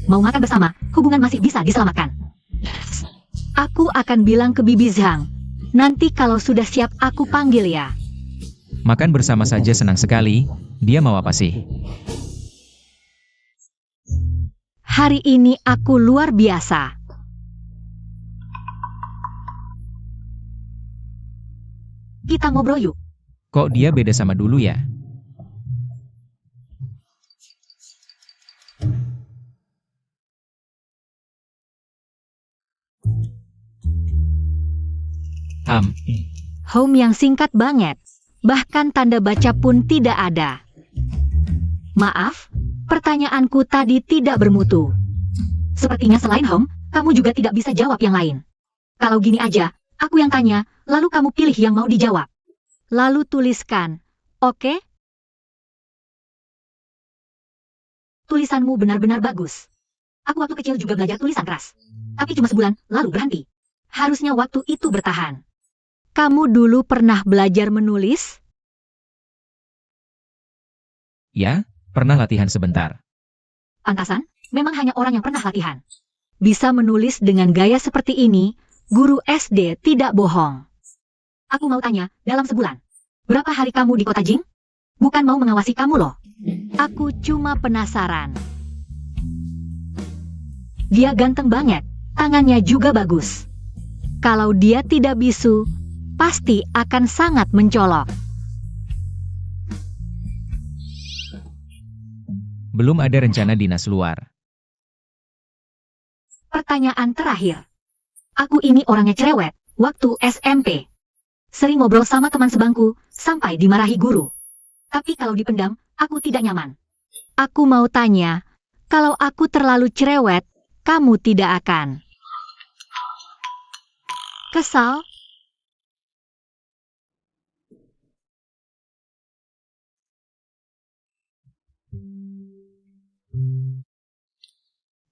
Mau makan bersama, hubungan masih bisa diselamatkan. Aku akan bilang ke Bibi Zhang. Nanti kalau sudah siap aku panggil ya. Makan bersama saja senang sekali. Dia mau apa sih? Hari ini aku luar biasa. Kita ngobrol yuk. Kok dia beda sama dulu ya? Home yang singkat banget. Bahkan tanda baca pun tidak ada. Maaf, pertanyaanku tadi tidak bermutu. Sepertinya selain home, kamu juga tidak bisa jawab yang lain. Kalau gini aja, aku yang tanya, lalu kamu pilih yang mau dijawab. Lalu tuliskan, oke? Tulisanmu benar-benar bagus. Aku waktu kecil juga belajar tulisan keras. Tapi cuma sebulan, lalu berhenti. Harusnya waktu itu bertahan. Kamu dulu pernah belajar menulis? Ya, pernah latihan sebentar. Pantasan, memang hanya orang yang pernah latihan. Bisa menulis dengan gaya seperti ini, guru SD tidak bohong. Aku mau tanya, dalam sebulan, berapa hari kamu di kota Jing? Bukan mau mengawasi kamu loh. Aku cuma penasaran. Dia ganteng banget, tangannya juga bagus. Kalau dia tidak bisu, pasti akan sangat mencolok. Belum ada rencana dinas luar. Pertanyaan terakhir. Aku ini orangnya cerewet, waktu SMP. Sering ngobrol sama teman sebangku, sampai dimarahi guru. Tapi kalau dipendam, aku tidak nyaman. Aku mau tanya, kalau aku terlalu cerewet, kamu tidak akan kesal?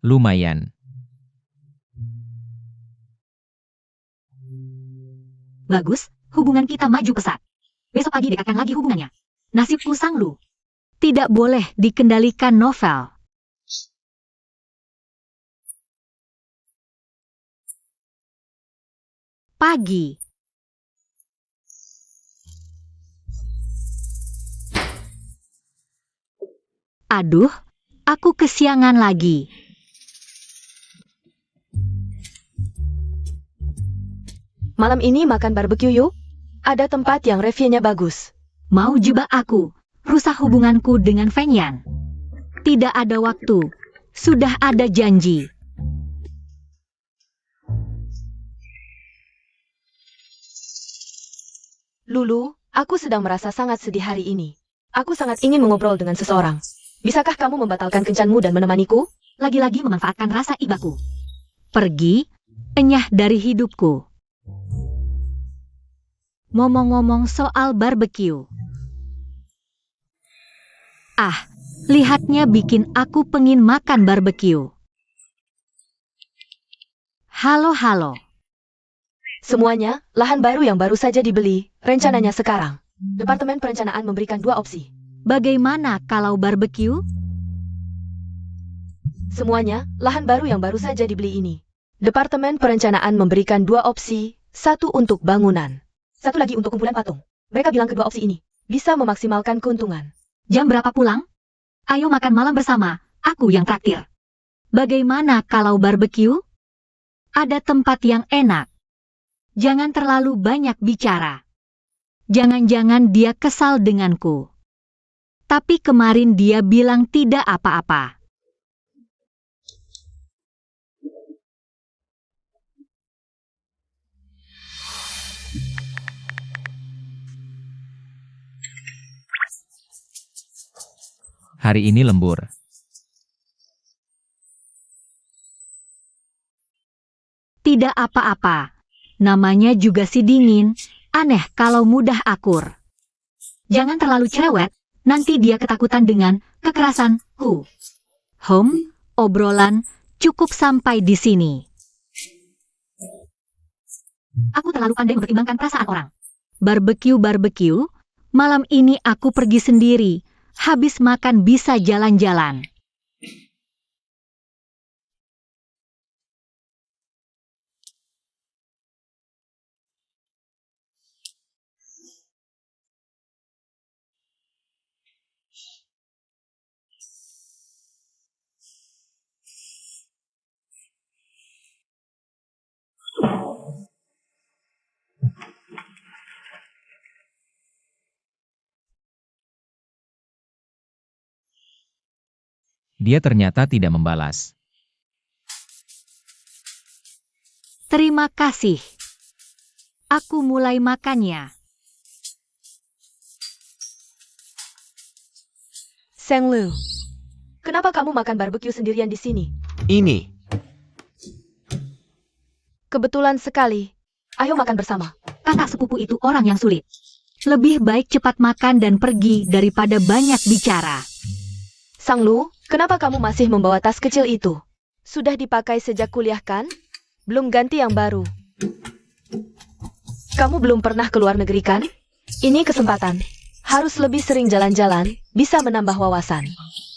Lumayan. Bagus, hubungan kita maju pesat. Besok pagi dekatkan lagi hubungannya. Nasibku sanglu. Tidak boleh dikendalikan novel. Pagi. Aduh, aku kesiangan lagi. Malam ini makan barbeque yuk. Ada tempat yang reviewnya bagus. Mau jebak aku, rusak hubunganku dengan Feng Yan. Tidak ada waktu, sudah ada janji. Lulu, aku sedang merasa sangat sedih hari ini. Aku sangat ingin mengobrol dengan seseorang. Bisakah kamu membatalkan kencanmu dan menemaniku? Lagi-lagi memanfaatkan rasa ibaku. Pergi, enyah dari hidupku. Ngomong-ngomong soal barbeque. Ah, lihatnya bikin aku pengin makan barbeque. Halo. Semuanya, lahan baru yang baru saja dibeli, rencananya sekarang. Departemen Perencanaan memberikan 2 opsi. Bagaimana kalau barbeque? Semuanya, lahan baru yang baru saja dibeli ini. Departemen Perencanaan memberikan 2 opsi, 1 untuk bangunan. 1 lagi untuk kumpulan patung. Mereka bilang kedua opsi ini bisa memaksimalkan keuntungan. Jam berapa pulang? Ayo makan malam bersama, aku yang traktir. Bagaimana kalau barbeque? Ada tempat yang enak. Jangan terlalu banyak bicara. Jangan-jangan dia kesal denganku. Tapi kemarin dia bilang tidak apa-apa. Hari ini lembur. Tidak apa-apa. Namanya juga si dingin. Aneh kalau mudah akur. Jangan terlalu cerewet. Nanti dia ketakutan dengan kekerasanku. Obrolan cukup sampai di sini. Aku terlalu pandai mempertimbangkan perasaan orang. Barbeque, malam ini aku pergi sendiri. Habis makan bisa jalan-jalan. Dia ternyata tidak membalas. Terima kasih. Aku mulai makannya. Sang Lu, kenapa kamu makan barbeque sendirian di sini? Ini. Kebetulan sekali. Ayo makan bersama. Kakak sepupu itu orang yang sulit. Lebih baik cepat makan dan pergi daripada banyak bicara. Sang Lu, kenapa kamu masih membawa tas kecil itu? Sudah dipakai sejak kuliah kan? Belum ganti yang baru. Kamu belum pernah ke luar negeri kan? Ini kesempatan. Harus lebih sering jalan-jalan, bisa menambah wawasan.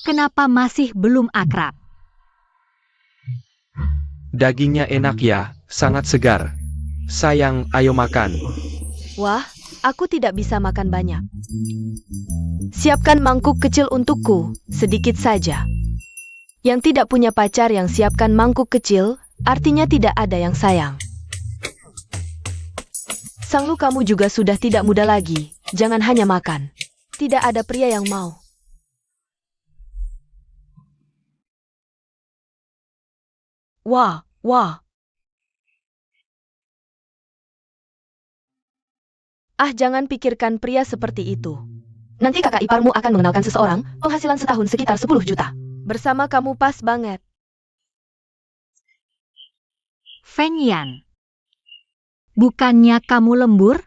Kenapa masih belum akrab? Dagingnya enak ya, sangat segar. Sayang, ayo makan. Wah, aku tidak bisa makan banyak. Siapkan mangkuk kecil untukku, sedikit saja. Yang tidak punya pacar yang siapkan mangkuk kecil, artinya tidak ada yang sayang. Sang Lu, kamu juga sudah tidak muda lagi, jangan hanya makan. Tidak ada pria yang mau. Wah. Ah, jangan pikirkan pria seperti itu. Nanti kakak iparmu akan mengenalkan seseorang, penghasilan setahun sekitar 10 juta. Bersama kamu pas banget. Feng Yan. Bukannya kamu lembur?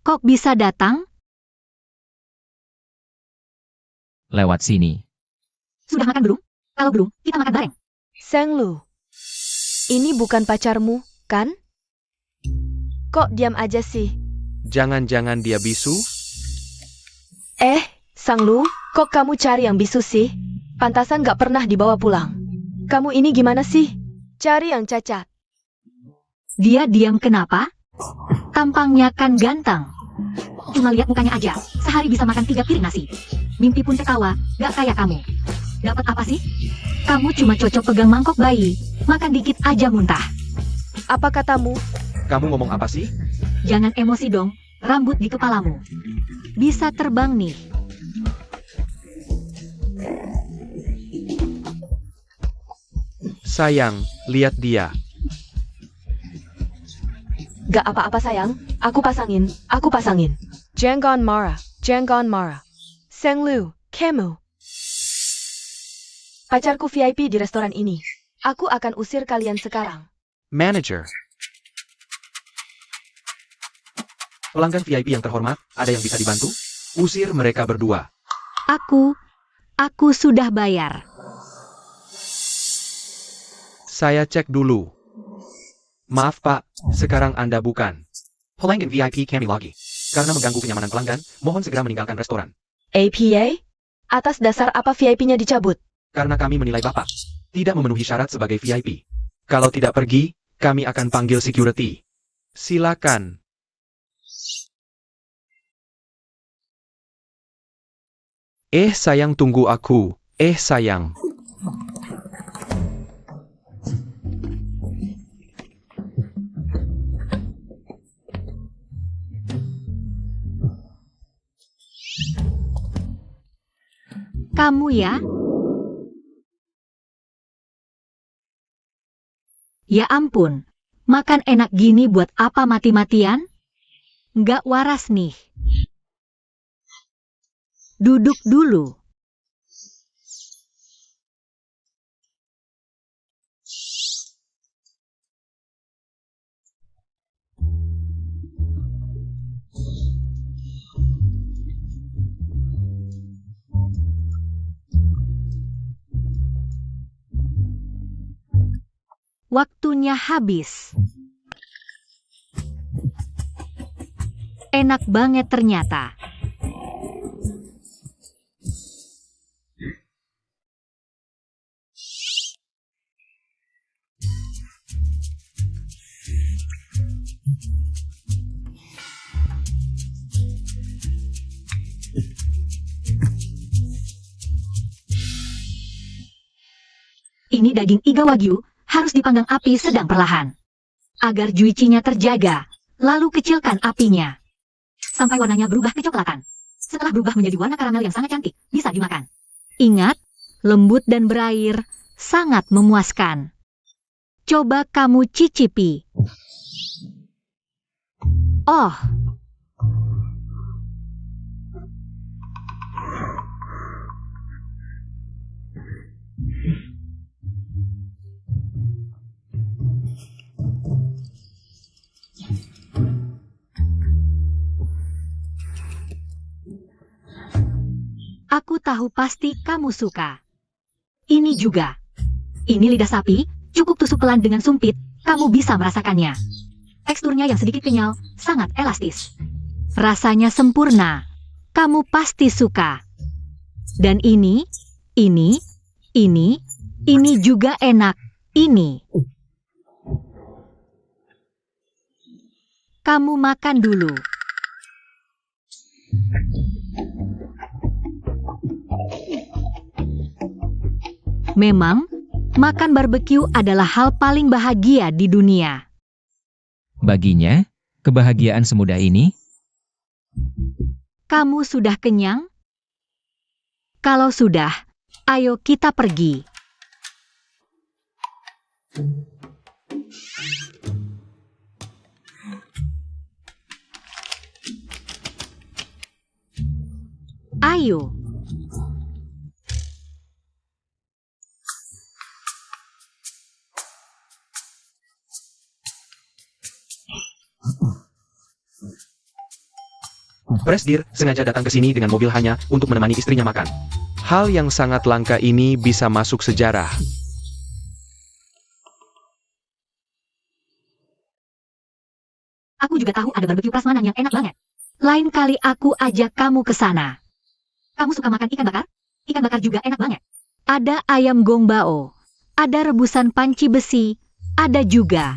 Kok bisa datang? Lewat sini. Sudah makan belum? Kalau belum, kita makan bareng. Sang Lu, ini bukan pacarmu, kan? Kok diam aja sih? Jangan-jangan dia bisu? Sang Lu, kok kamu cari yang bisu sih? Pantasan gak pernah dibawa pulang. Kamu ini gimana sih? Cari yang cacat. Dia diam kenapa? Tampangnya kan ganteng. Cuma lihat mukanya aja, sehari bisa makan 3 piring nasi. Mimpi pun tertawa, gak kayak kamu. Dapat apa sih? Kamu cuma cocok pegang mangkok bayi, makan dikit aja muntah. Apa katamu? Kamu ngomong apa sih? Jangan emosi dong, rambut di kepalamu. Bisa terbang nih. Sayang, lihat dia. Gak apa-apa sayang, aku pasangin. Jangan marah. Sang Lu, kamu. Pacarku VIP di restoran ini. Aku akan usir kalian sekarang. Manager. Pelanggan VIP yang terhormat, ada yang bisa dibantu? Usir mereka berdua. Aku sudah bayar. Saya cek dulu. Maaf Pak, sekarang Anda bukan pelanggan VIP kami lagi. Karena mengganggu kenyamanan pelanggan, mohon segera meninggalkan restoran. APA? Atas dasar apa VIP-nya dicabut? Karena kami menilai Bapak tidak memenuhi syarat sebagai VIP. Kalau tidak pergi, kami akan panggil security. Silakan. Sayang, tunggu aku. Sayang. Kamu ya? Ya ampun, makan enak gini buat apa mati-matian? Nggak waras nih. Duduk dulu. Waktunya habis. Enak banget ternyata. Ini daging iga wagyu, harus dipanggang api sedang perlahan. Agar juicinya terjaga, lalu kecilkan apinya. Sampai warnanya berubah kecoklatan. Setelah berubah menjadi warna karamel yang sangat cantik, bisa dimakan. Ingat, lembut dan berair, sangat memuaskan. Coba kamu cicipi. Oh, aku tahu pasti kamu suka. Ini juga. Ini lidah sapi, cukup tusuk pelan dengan sumpit, kamu bisa merasakannya. Teksturnya yang sedikit kenyal, sangat elastis. Rasanya sempurna. Kamu pasti suka. Dan ini juga enak. Ini. Kamu makan dulu. Memang, makan barbeque adalah hal paling bahagia di dunia. Baginya, kebahagiaan semudah ini. Kamu sudah kenyang? Kalau sudah, ayo kita pergi. Ayo. Presdir sengaja datang ke sini dengan mobil hanya untuk menemani istrinya makan. Hal yang sangat langka ini bisa masuk sejarah. Aku juga tahu ada barbeque prasmanan yang enak banget. Lain kali aku ajak kamu ke sana. Kamu suka makan ikan bakar? Ikan bakar juga enak banget. Ada ayam gongbao. Ada rebusan panci besi. Ada juga.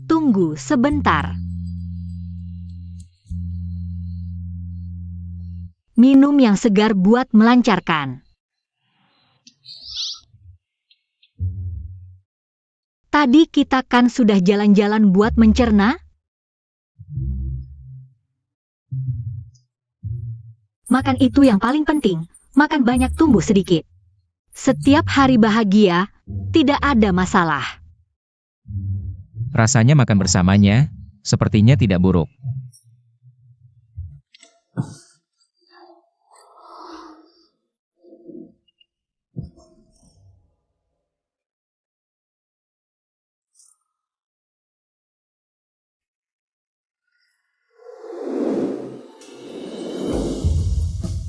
Tunggu sebentar. Minum yang segar buat melancarkan. Tadi kita kan sudah jalan-jalan buat mencerna? Makan itu yang paling penting, makan banyak tumbuh sedikit. Setiap hari bahagia, tidak ada masalah. Rasanya makan bersamanya, sepertinya tidak buruk.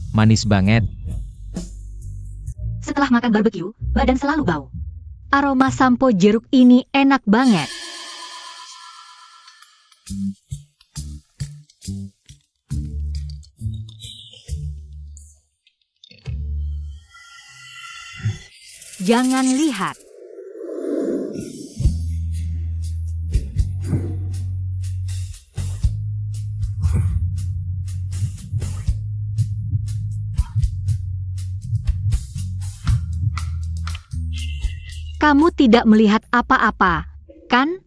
Manis banget. Setelah makan barbeque, badan selalu bau. Aroma sampo jeruk ini enak banget. Jangan lihat. Kamu tidak melihat apa-apa, kan?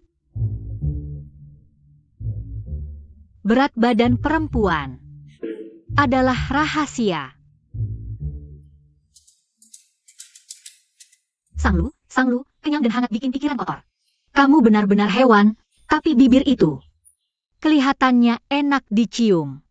Berat badan perempuan adalah rahasia. Sanglu, kenyang dan hangat bikin pikiran kotor. Kamu benar-benar hewan, tapi bibir itu kelihatannya enak dicium.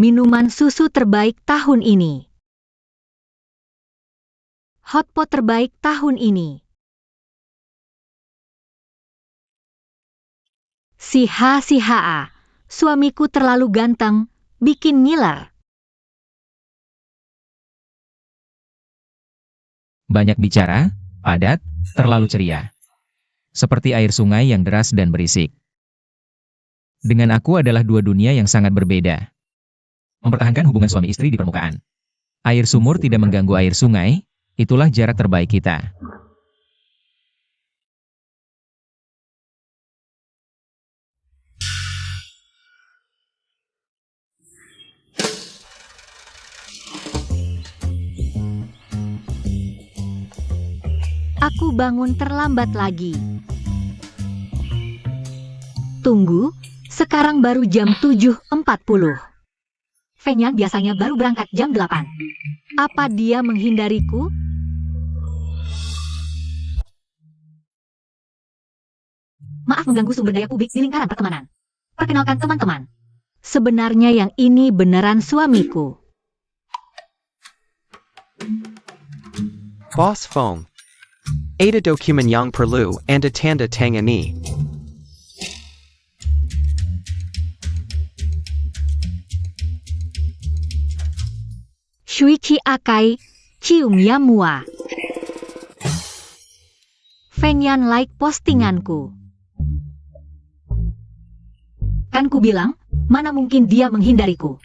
Minuman susu terbaik tahun ini. Hotpot terbaik tahun ini. Si Ha, suamiku terlalu ganteng, bikin ngiler. Banyak bicara, padat, terlalu ceria. Seperti air sungai yang deras dan berisik. Dengan aku adalah dua dunia yang sangat berbeda. Mempertahankan hubungan suami istri di permukaan. Air sumur tidak mengganggu air sungai, itulah jarak terbaik kita. Aku bangun terlambat lagi. Tunggu, sekarang baru jam 7.40. Feng Yan biasanya baru berangkat jam 8. Apa dia menghindariku? Maaf mengganggu sumber daya publik di lingkaran pertemanan. Perkenalkan teman-teman. Sebenarnya yang ini beneran suamiku. Boss Fong. Ada dokumen yang perlu Anda tanda tangani. Shuichi Akai, cium ya mua. Feng Yan like postinganku. Kan ku bilang, mana mungkin dia menghindariku.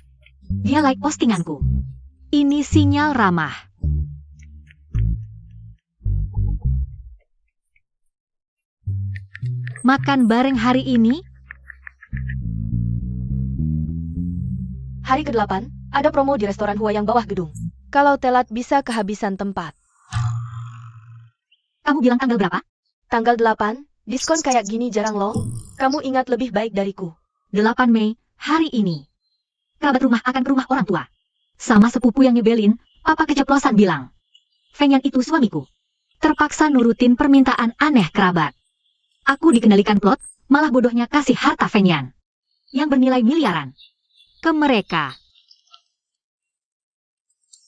Dia like postinganku. Ini sinyal ramah. Makan bareng hari ini? Hari ke-8, ada promo di restoran Hua yang bawah gedung. Kalau telat bisa kehabisan tempat. Kamu bilang tanggal berapa? Tanggal 8, diskon kayak gini jarang loh. Kamu ingat lebih baik dariku. 8 Mei, hari ini. Kerabat rumah akan ke rumah orang tua. Sama sepupu yang nyebelin, papa keceplosan bilang. Feng Yan itu suamiku. Terpaksa nurutin permintaan aneh kerabat. Aku dikendalikan plot, malah bodohnya kasih harta Feng Yan. Yang bernilai miliaran. Ke mereka.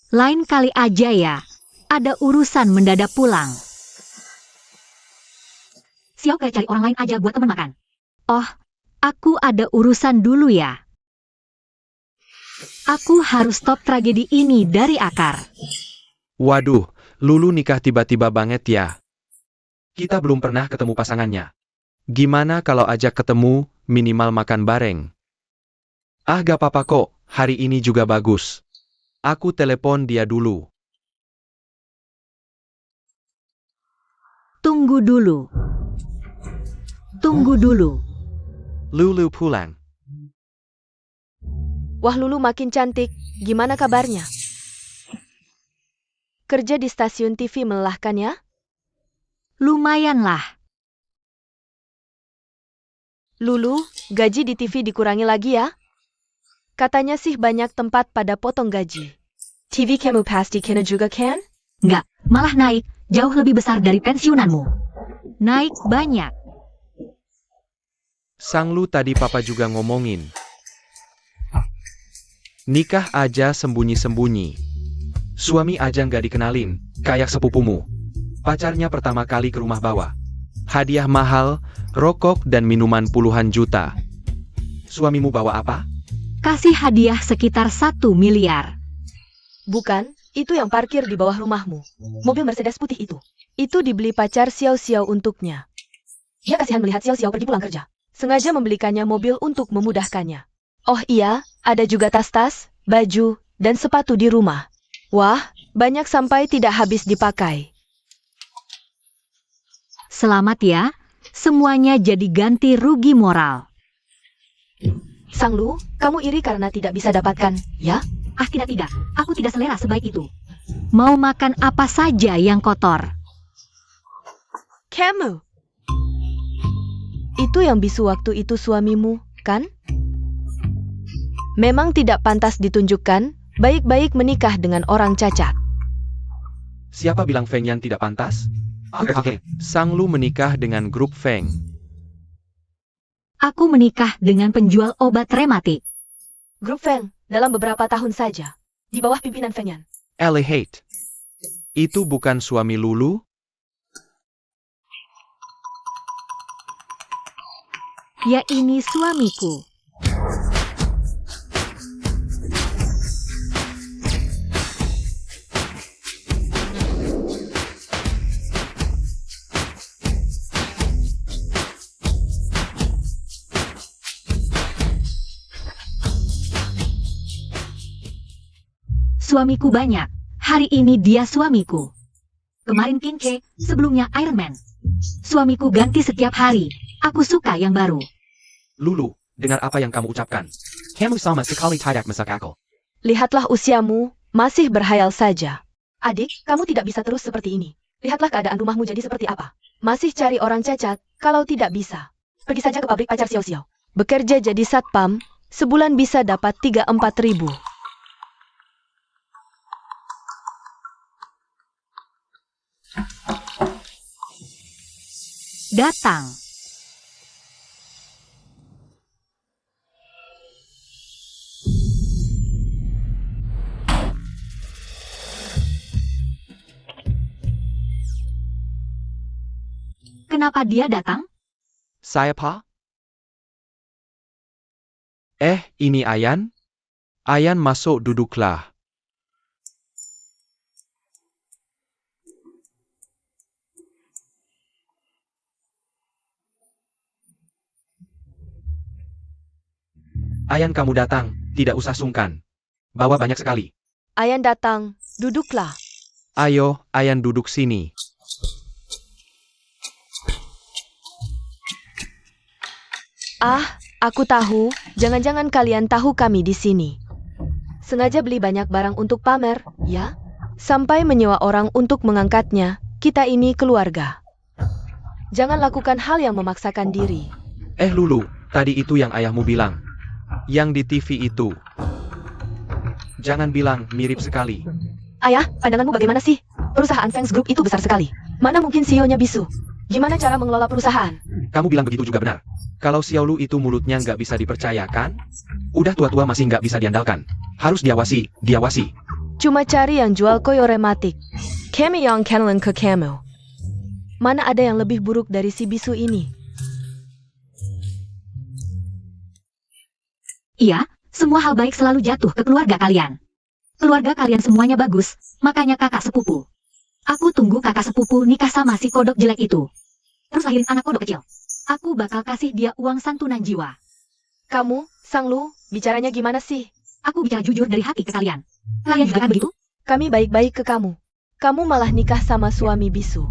Lain kali aja ya, ada urusan mendadak pulang. Xiao kayak cari orang lain aja buat temen makan. Oh, aku ada urusan dulu ya. Aku harus stop tragedi ini dari akar. Waduh, Lulu nikah tiba-tiba banget ya. Kita belum pernah ketemu pasangannya. Gimana kalau ajak ketemu, minimal makan bareng? Ah gak apa-apa kok, hari ini juga bagus. Aku telepon dia dulu. Tunggu dulu. Tunggu dulu. Lulu pulang. Wah Lulu makin cantik, gimana kabarnya? Kerja di stasiun TV melelahkan ya? Lumayanlah. Lulu, gaji di TV dikurangi lagi ya? Katanya sih banyak tempat pada potong gaji. TV kamu pasti kena juga kan? Nggak, malah naik, jauh lebih besar dari pensiunanmu. Naik banyak. Sang Lu tadi papa juga ngomongin. Nikah aja sembunyi-sembunyi. Suami aja nggak dikenalin, kayak sepupumu. Pacarnya pertama kali ke rumah bawa. Hadiah mahal, rokok dan minuman puluhan juta. Suamimu bawa apa? Kasih hadiah sekitar 1 miliar. Bukan, itu yang parkir di bawah rumahmu. Mobil Mercedes putih itu. Itu dibeli pacar Xiao-Xiao untuknya. Dia kasihan melihat Xiao-Xiao pergi pulang kerja. Sengaja membelikannya mobil untuk memudahkannya. Oh iya, ada juga tas-tas, baju, dan sepatu di rumah. Wah, banyak sampai tidak habis dipakai. Selamat ya, semuanya jadi ganti rugi moral. Sang Lu, kamu iri karena tidak bisa dapatkan, ya? Ah tidak, aku tidak selera sebaik itu. Mau makan apa saja yang kotor. Kamu. Itu yang bisu waktu itu suamimu, kan? Memang tidak pantas ditunjukkan, baik-baik menikah dengan orang cacat. Siapa bilang Feng Yan tidak pantas? Oke. Sang Lu menikah dengan grup Feng. Aku menikah dengan penjual obat rematik. Grup Feng, dalam beberapa tahun saja, di bawah pimpinan Feng Yan. Elihate. Itu bukan suami Lulu? Ya ini suamiku. Suamiku banyak. Hari ini dia suamiku. Kemarin King K, sebelumnya Iron Man. Suamiku ganti setiap hari. Aku suka yang baru. Lulu, dengar apa yang kamu ucapkan. Kamu sama sekali tidak masuk akal. Lihatlah usiamu, masih berhayal saja. Adik, kamu tidak bisa terus seperti ini. Lihatlah keadaan rumahmu jadi seperti apa. Masih cari orang cacat, kalau tidak bisa. Pergi saja ke pabrik pacar Xiao-Xiao. Bekerja jadi satpam, sebulan bisa dapat 3-4 ribu. Datang. Kenapa dia datang? Saya Pa? Ini Ayan? Ayan masuk duduklah. Ayan kamu datang, tidak usah sungkan. Bawa banyak sekali. Ayan datang, duduklah. Ayo, Ayan duduk sini. Aku tahu, jangan-jangan kalian tahu kami di sini. Sengaja beli banyak barang untuk pamer, ya? Sampai menyewa orang untuk mengangkatnya, kita ini keluarga. Jangan lakukan hal yang memaksakan diri. Lulu, tadi itu yang ayahmu bilang. Yang di TV itu. Jangan bilang mirip sekali. Ayah, pandanganmu bagaimana sih? Perusahaan Fangs Group itu besar sekali. Mana mungkin CEO-nya bisu? Gimana cara mengelola perusahaan? Kamu bilang begitu juga benar. Kalau Xiaolu itu mulutnya nggak bisa dipercayakan, udah tua-tua masih nggak bisa diandalkan. Harus diawasi, diawasi. Cuma cari yang jual koyo rematik. Kami yang kenalin ke kamu. Mana ada yang lebih buruk dari si bisu ini? Iya, semua hal baik selalu jatuh ke keluarga kalian. Keluarga kalian semuanya bagus, makanya kakak sepupu. Aku tunggu kakak sepupu nikah sama si kodok jelek itu. Terus lahirin anak kodok kecil. Aku bakal kasih dia uang santunan jiwa. Kamu, Sang Lu, bicaranya gimana sih? Aku bicara jujur dari hati ke kalian. Kalian juga kan begitu? Kami baik-baik ke kamu. Kamu malah nikah sama suami bisu.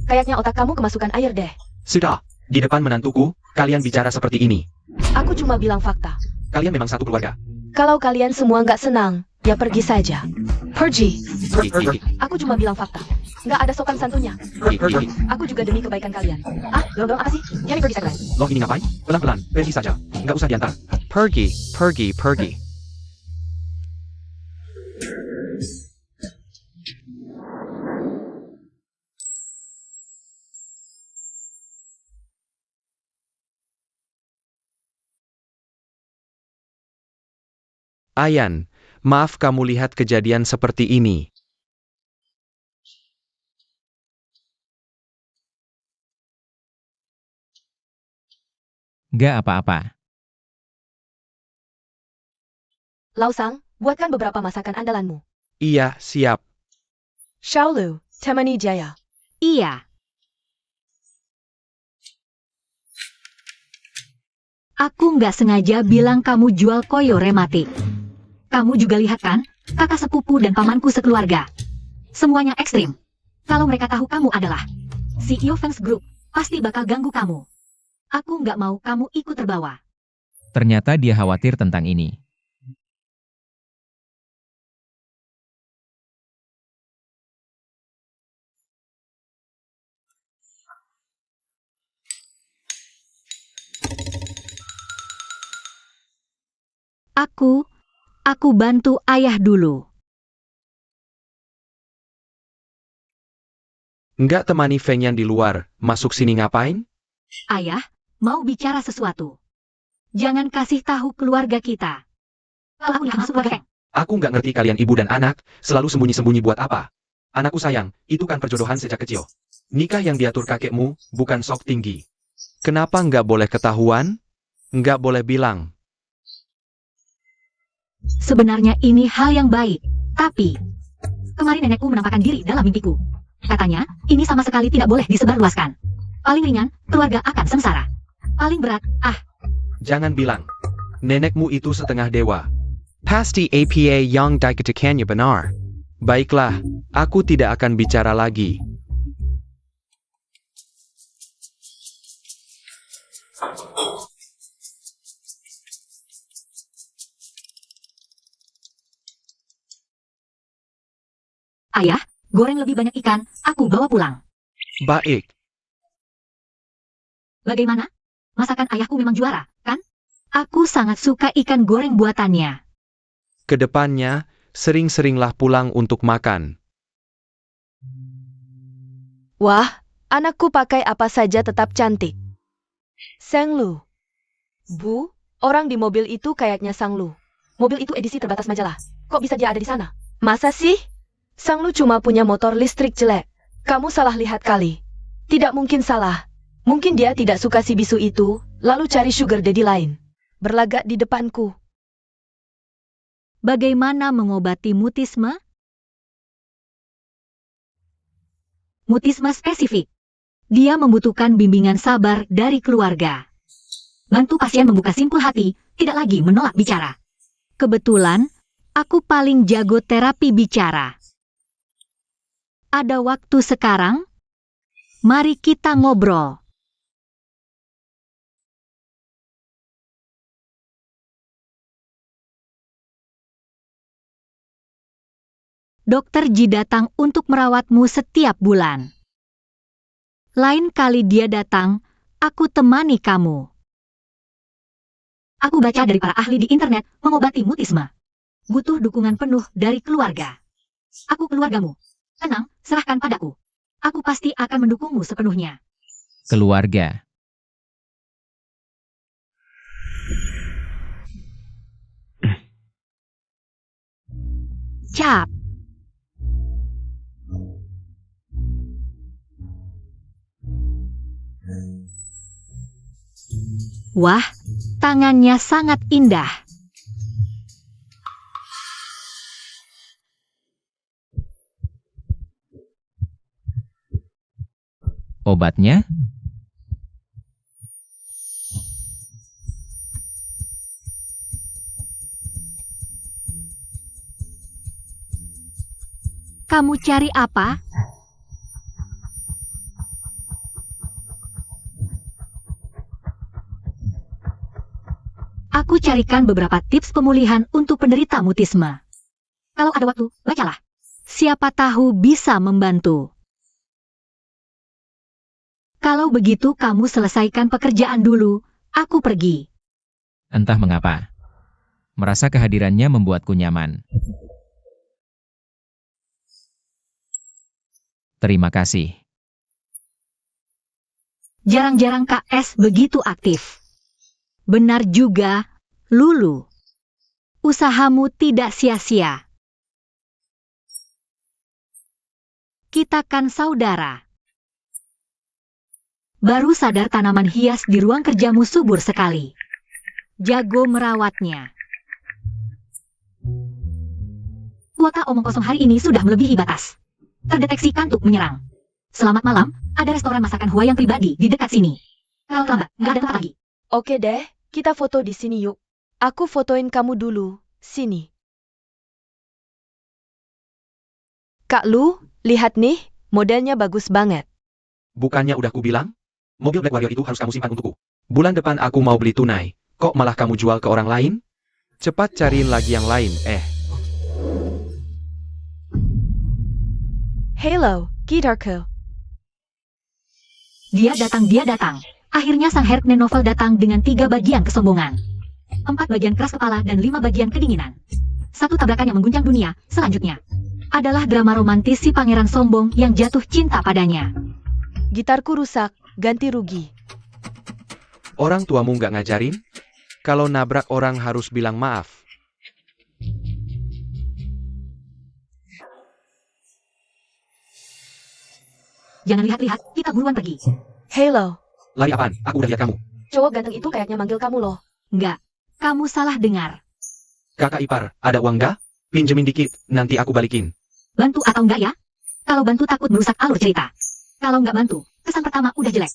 Kayaknya otak kamu kemasukan air deh. Sudah, di depan menantuku, kalian bicara seperti ini. Aku cuma bilang fakta. Kalian memang satu keluarga. Kalau kalian semua nggak senang, ya pergi saja. Pergi. Pergi. Aku cuma bilang fakta. Nggak ada sopan santunnya. Pergi. Aku juga demi kebaikan kalian. Dorong apa sih? Nyari pergi segera. Loh ini ngapain? Pelan-pelan, pergi saja. Nggak usah diantar. Pergi, pergi, pergi. Ayan, maaf kamu lihat kejadian seperti ini. Gak apa-apa. Lausang, buatkan beberapa masakan andalanmu. Iya, siap. Xiaolu, temani Jaya. Iya. Aku nggak sengaja bilang kamu jual koyo rematik. Kamu juga lihat kan, kakak sepupu dan pamanku sekeluarga. Semuanya ekstrim. Kalau mereka tahu kamu adalah CEO Fangs Group, pasti bakal ganggu kamu. Aku nggak mau kamu ikut terbawa. Ternyata dia khawatir tentang ini. Aku bantu ayah dulu. Nggak temani Feng Yan di luar, masuk sini ngapain? Ayah, mau bicara sesuatu. Jangan kasih tahu keluarga kita. Kalau aku udah masuk keluarga Feng. Aku nggak ngerti kalian ibu dan anak, selalu sembunyi-sembunyi buat apa? Anakku sayang, itu kan perjodohan sejak kecil. Nikah yang diatur kakekmu, bukan sok tinggi. Kenapa nggak boleh ketahuan? Nggak boleh bilang. Sebenarnya ini hal yang baik, tapi kemarin nenekku menampakkan diri dalam mimpiku. Katanya, ini sama sekali tidak boleh disebarluaskan. Paling ringan, keluarga akan sengsara. Paling berat, Jangan bilang. Nenekmu itu setengah dewa. Pasti APA yang dikatakannya benar. Baiklah, aku tidak akan bicara lagi. ayah, goreng lebih banyak ikan, aku bawa pulang. Baik, Bagaimana? Masakan ayahku memang juara, kan? Aku sangat suka ikan goreng buatannya. kedepannya, sering-seringlah pulang untuk makan. Wah, anakku pakai apa saja tetap cantik. Sang Lu. Bu, orang di mobil itu kayaknya Sang Lu. Mobil itu edisi terbatas majalah. Kok bisa dia ada di sana? Masa sih? Sang Lu cuma punya motor listrik jelek. Kamu salah lihat kali. Tidak mungkin salah. Mungkin dia tidak suka si bisu itu, lalu cari sugar daddy lain. Berlagak di depanku. Bagaimana mengobati mutisme? Mutisme spesifik. Dia membutuhkan bimbingan sabar dari keluarga. Bantu pasien membuka simpul hati, tidak lagi menolak bicara. Kebetulan, aku paling jago terapi bicara. Ada waktu sekarang? Mari kita ngobrol. Dokter Ji datang untuk merawatmu setiap bulan. Lain kali dia datang, aku temani kamu. Aku baca dari para ahli di internet mengobati mutisme. Butuh dukungan penuh dari keluarga. Aku keluargamu. Tenang, serahkan padaku. Aku pasti akan mendukungmu sepenuhnya. Keluarga. Cap. Wah, tangannya sangat indah. Obatnya? Kamu cari apa? Aku carikan beberapa tips pemulihan untuk penderita mutisme. Kalau ada waktu, bacalah. Siapa tahu bisa membantu. Kalau begitu kamu selesaikan pekerjaan dulu, aku pergi. Entah mengapa. Merasa kehadirannya membuatku nyaman. Terima kasih. Jarang-jarang KS begitu aktif. Benar juga, Lulu. Usahamu tidak sia-sia. Kita kan saudara. Baru sadar tanaman hias di ruang kerjamu subur sekali. Jago merawatnya. Kuota omong kosong hari ini sudah melebihi batas. Terdeteksi kantuk menyerang. Selamat malam, ada restoran masakan Huayang pribadi di dekat sini. Kalau terlambat, nggak ada tempat lagi. Oke deh, kita foto di sini yuk. Aku fotoin kamu dulu, sini. Kak Lu, lihat nih, modelnya bagus banget. bukannya udah kubilang? Mobil Black Warrior itu harus kamu simpan untukku. Bulan depan aku mau beli tunai. Kok malah kamu jual ke orang lain? Cepat cariin lagi yang lain, Halo, gitarku. Dia datang. Akhirnya sang Herkne Novel datang dengan 3 bagian kesombongan. 4 bagian keras kepala dan 5 bagian kedinginan. Satu tabrakan yang mengguncang dunia, selanjutnya adalah drama romantis si pangeran sombong yang jatuh cinta padanya. Gitarku rusak, ganti rugi. Orang tuamu nggak ngajarin? Kalau nabrak orang harus bilang maaf. Jangan lihat-lihat, kita buruan pergi. Halo, Lari apaan? Aku udah lihat kamu. cowok ganteng itu kayaknya manggil kamu loh. Enggak, kamu salah dengar. Kakak ipar, ada uang nggak? Pinjemin dikit, nanti aku balikin. Bantu atau enggak ya? Kalau bantu takut merusak alur cerita. Kalau enggak bantu, kesan pertama udah jelek.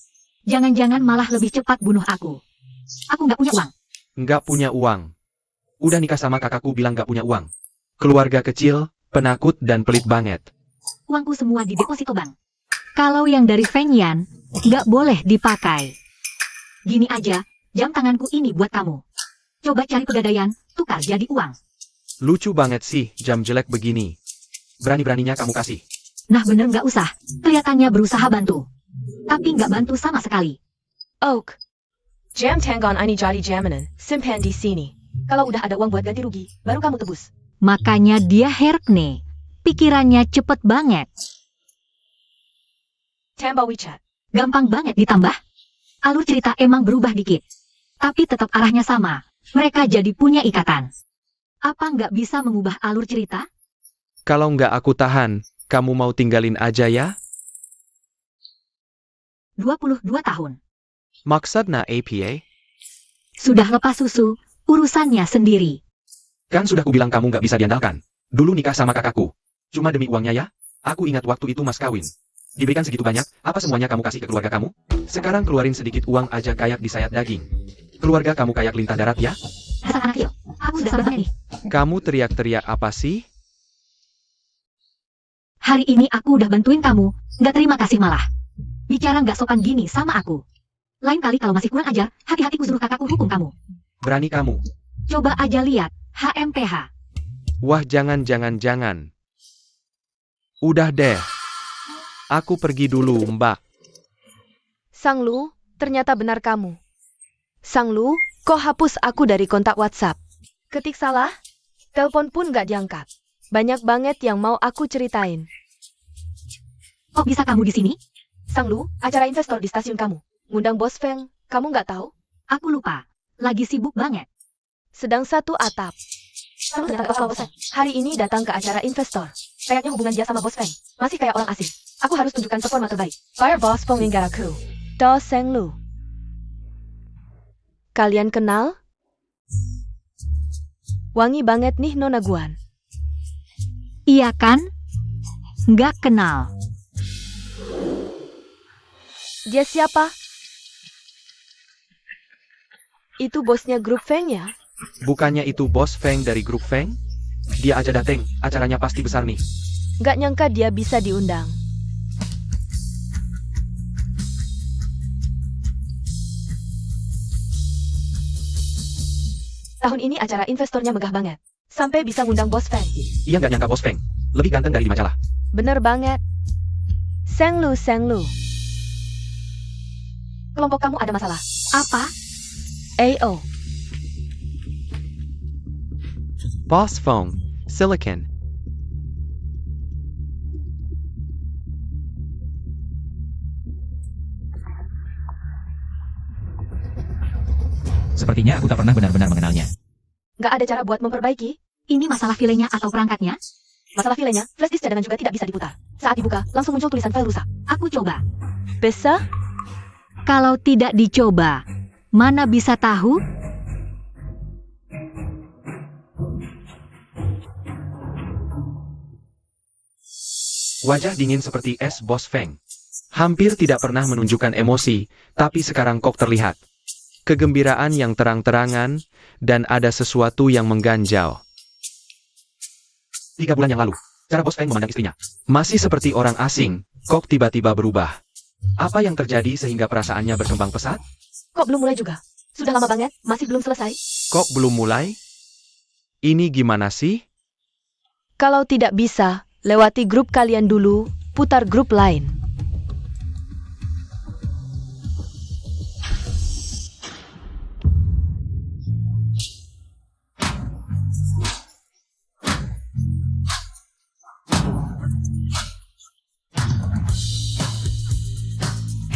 Jangan-jangan malah lebih cepat bunuh aku. Aku enggak punya uang. Nggak punya uang. Udah nikah sama kakakku bilang nggak punya uang. Keluarga kecil, penakut dan pelit banget. Uangku semua di deposito bank. Kalau yang dari Feng Yan, enggak boleh dipakai. Gini aja, jam tanganku ini buat kamu. Coba cari pegadaian, tukar jadi uang. Lucu banget sih, jam jelek begini. Berani-beraninya kamu kasih. Nah bener nggak usah, kelihatannya berusaha bantu. Tapi nggak bantu sama sekali. Oak. Jam Tanggon ini jadi jaminan, simpan di sini. Kalau udah ada uang buat ganti rugi, baru kamu tebus. Makanya dia Herkne. Pikirannya cepet banget. Tambah WeChat. Gampang banget ditambah. Alur cerita emang berubah dikit. Tapi tetap arahnya sama. Mereka jadi punya ikatan. Apa nggak bisa mengubah alur cerita? Kalau nggak aku tahan, kamu mau tinggalin aja ya? 22 tahun. Maksudnya APA? Sudah lepas susu, urusannya sendiri. Kan sudah kubilang kamu nggak bisa diandalkan. Dulu nikah sama kakakku. Cuma demi uangnya ya? Aku ingat waktu itu mas kawin. Diberikan segitu banyak, apa semuanya kamu kasih ke keluarga kamu? Sekarang keluarin sedikit uang aja kayak disayat daging. Keluarga kamu kayak lintah darat ya? Dasar anak kecil, aku sudah sabar nih. Kamu teriak-teriak apa sih? Hari ini aku udah bantuin kamu, nggak terima kasih malah. Bicara nggak sopan gini sama aku. Lain kali kalau masih kurang ajar, hati-hati ku suruh kakakku hukum kamu. Berani kamu? Coba aja lihat, HMPH. Wah jangan. Udah deh. Aku pergi dulu mbak. Sang Lu, ternyata benar kamu. Sang Lu, kok hapus aku dari kontak WhatsApp? Ketik salah, telepon pun gak diangkat. Banyak banget yang mau aku ceritain. Kok bisa kamu di sini? Sang Lu, acara investor di stasiun kamu. Ngundang Bos Feng, kamu gak tahu? Aku lupa. Lagi sibuk banget. Sedang satu atap. Sang Lu ternyata sama Bos Feng. Hari ini datang ke acara investor. Kayaknya hubungan dia sama Bos Feng masih kayak orang asing. Aku harus tunjukkan performa terbaik. Fire Boss Pengingat aku. Do Sang Lu. Kalian kenal? Wangi banget nih Nona Guan. Iya kan? Nggak kenal. Dia siapa? Itu bosnya grup Feng ya? Bukannya itu bos Feng dari grup Feng? Dia aja dateng, acaranya pasti besar nih. Gak nyangka dia bisa diundang. Tahun ini acara investornya megah banget. Sampai bisa ngundang Bos Feng. Iya nggak nyangka bos Feng. Lebih ganteng dari di majalah. Bener banget. Sang Lu. Kelompok kamu ada masalah. Apa? AO. Boss Feng, Silicon. Sepertinya aku tak pernah benar-benar mengenalnya. Gak ada cara buat memperbaiki? Ini masalah filenya atau perangkatnya? Masalah filenya, flash disk cadangan juga tidak bisa diputar. Saat dibuka, langsung muncul tulisan file rusak. Aku coba. Bisa? Kalau tidak dicoba, mana bisa tahu? Wajah dingin seperti es bos Feng. Hampir tidak pernah menunjukkan emosi, tapi sekarang kok terlihat. Kegembiraan yang terang-terangan, dan ada sesuatu yang mengganjal. 3 bulan yang lalu, cara bos Feng memandang istrinya. Masih seperti orang asing, kok tiba-tiba berubah. Apa yang terjadi sehingga perasaannya berkembang pesat? Kok belum mulai juga? Sudah lama banget, masih belum selesai. Kok belum mulai? Ini gimana sih? Kalau tidak bisa, lewati grup kalian dulu, putar grup lain.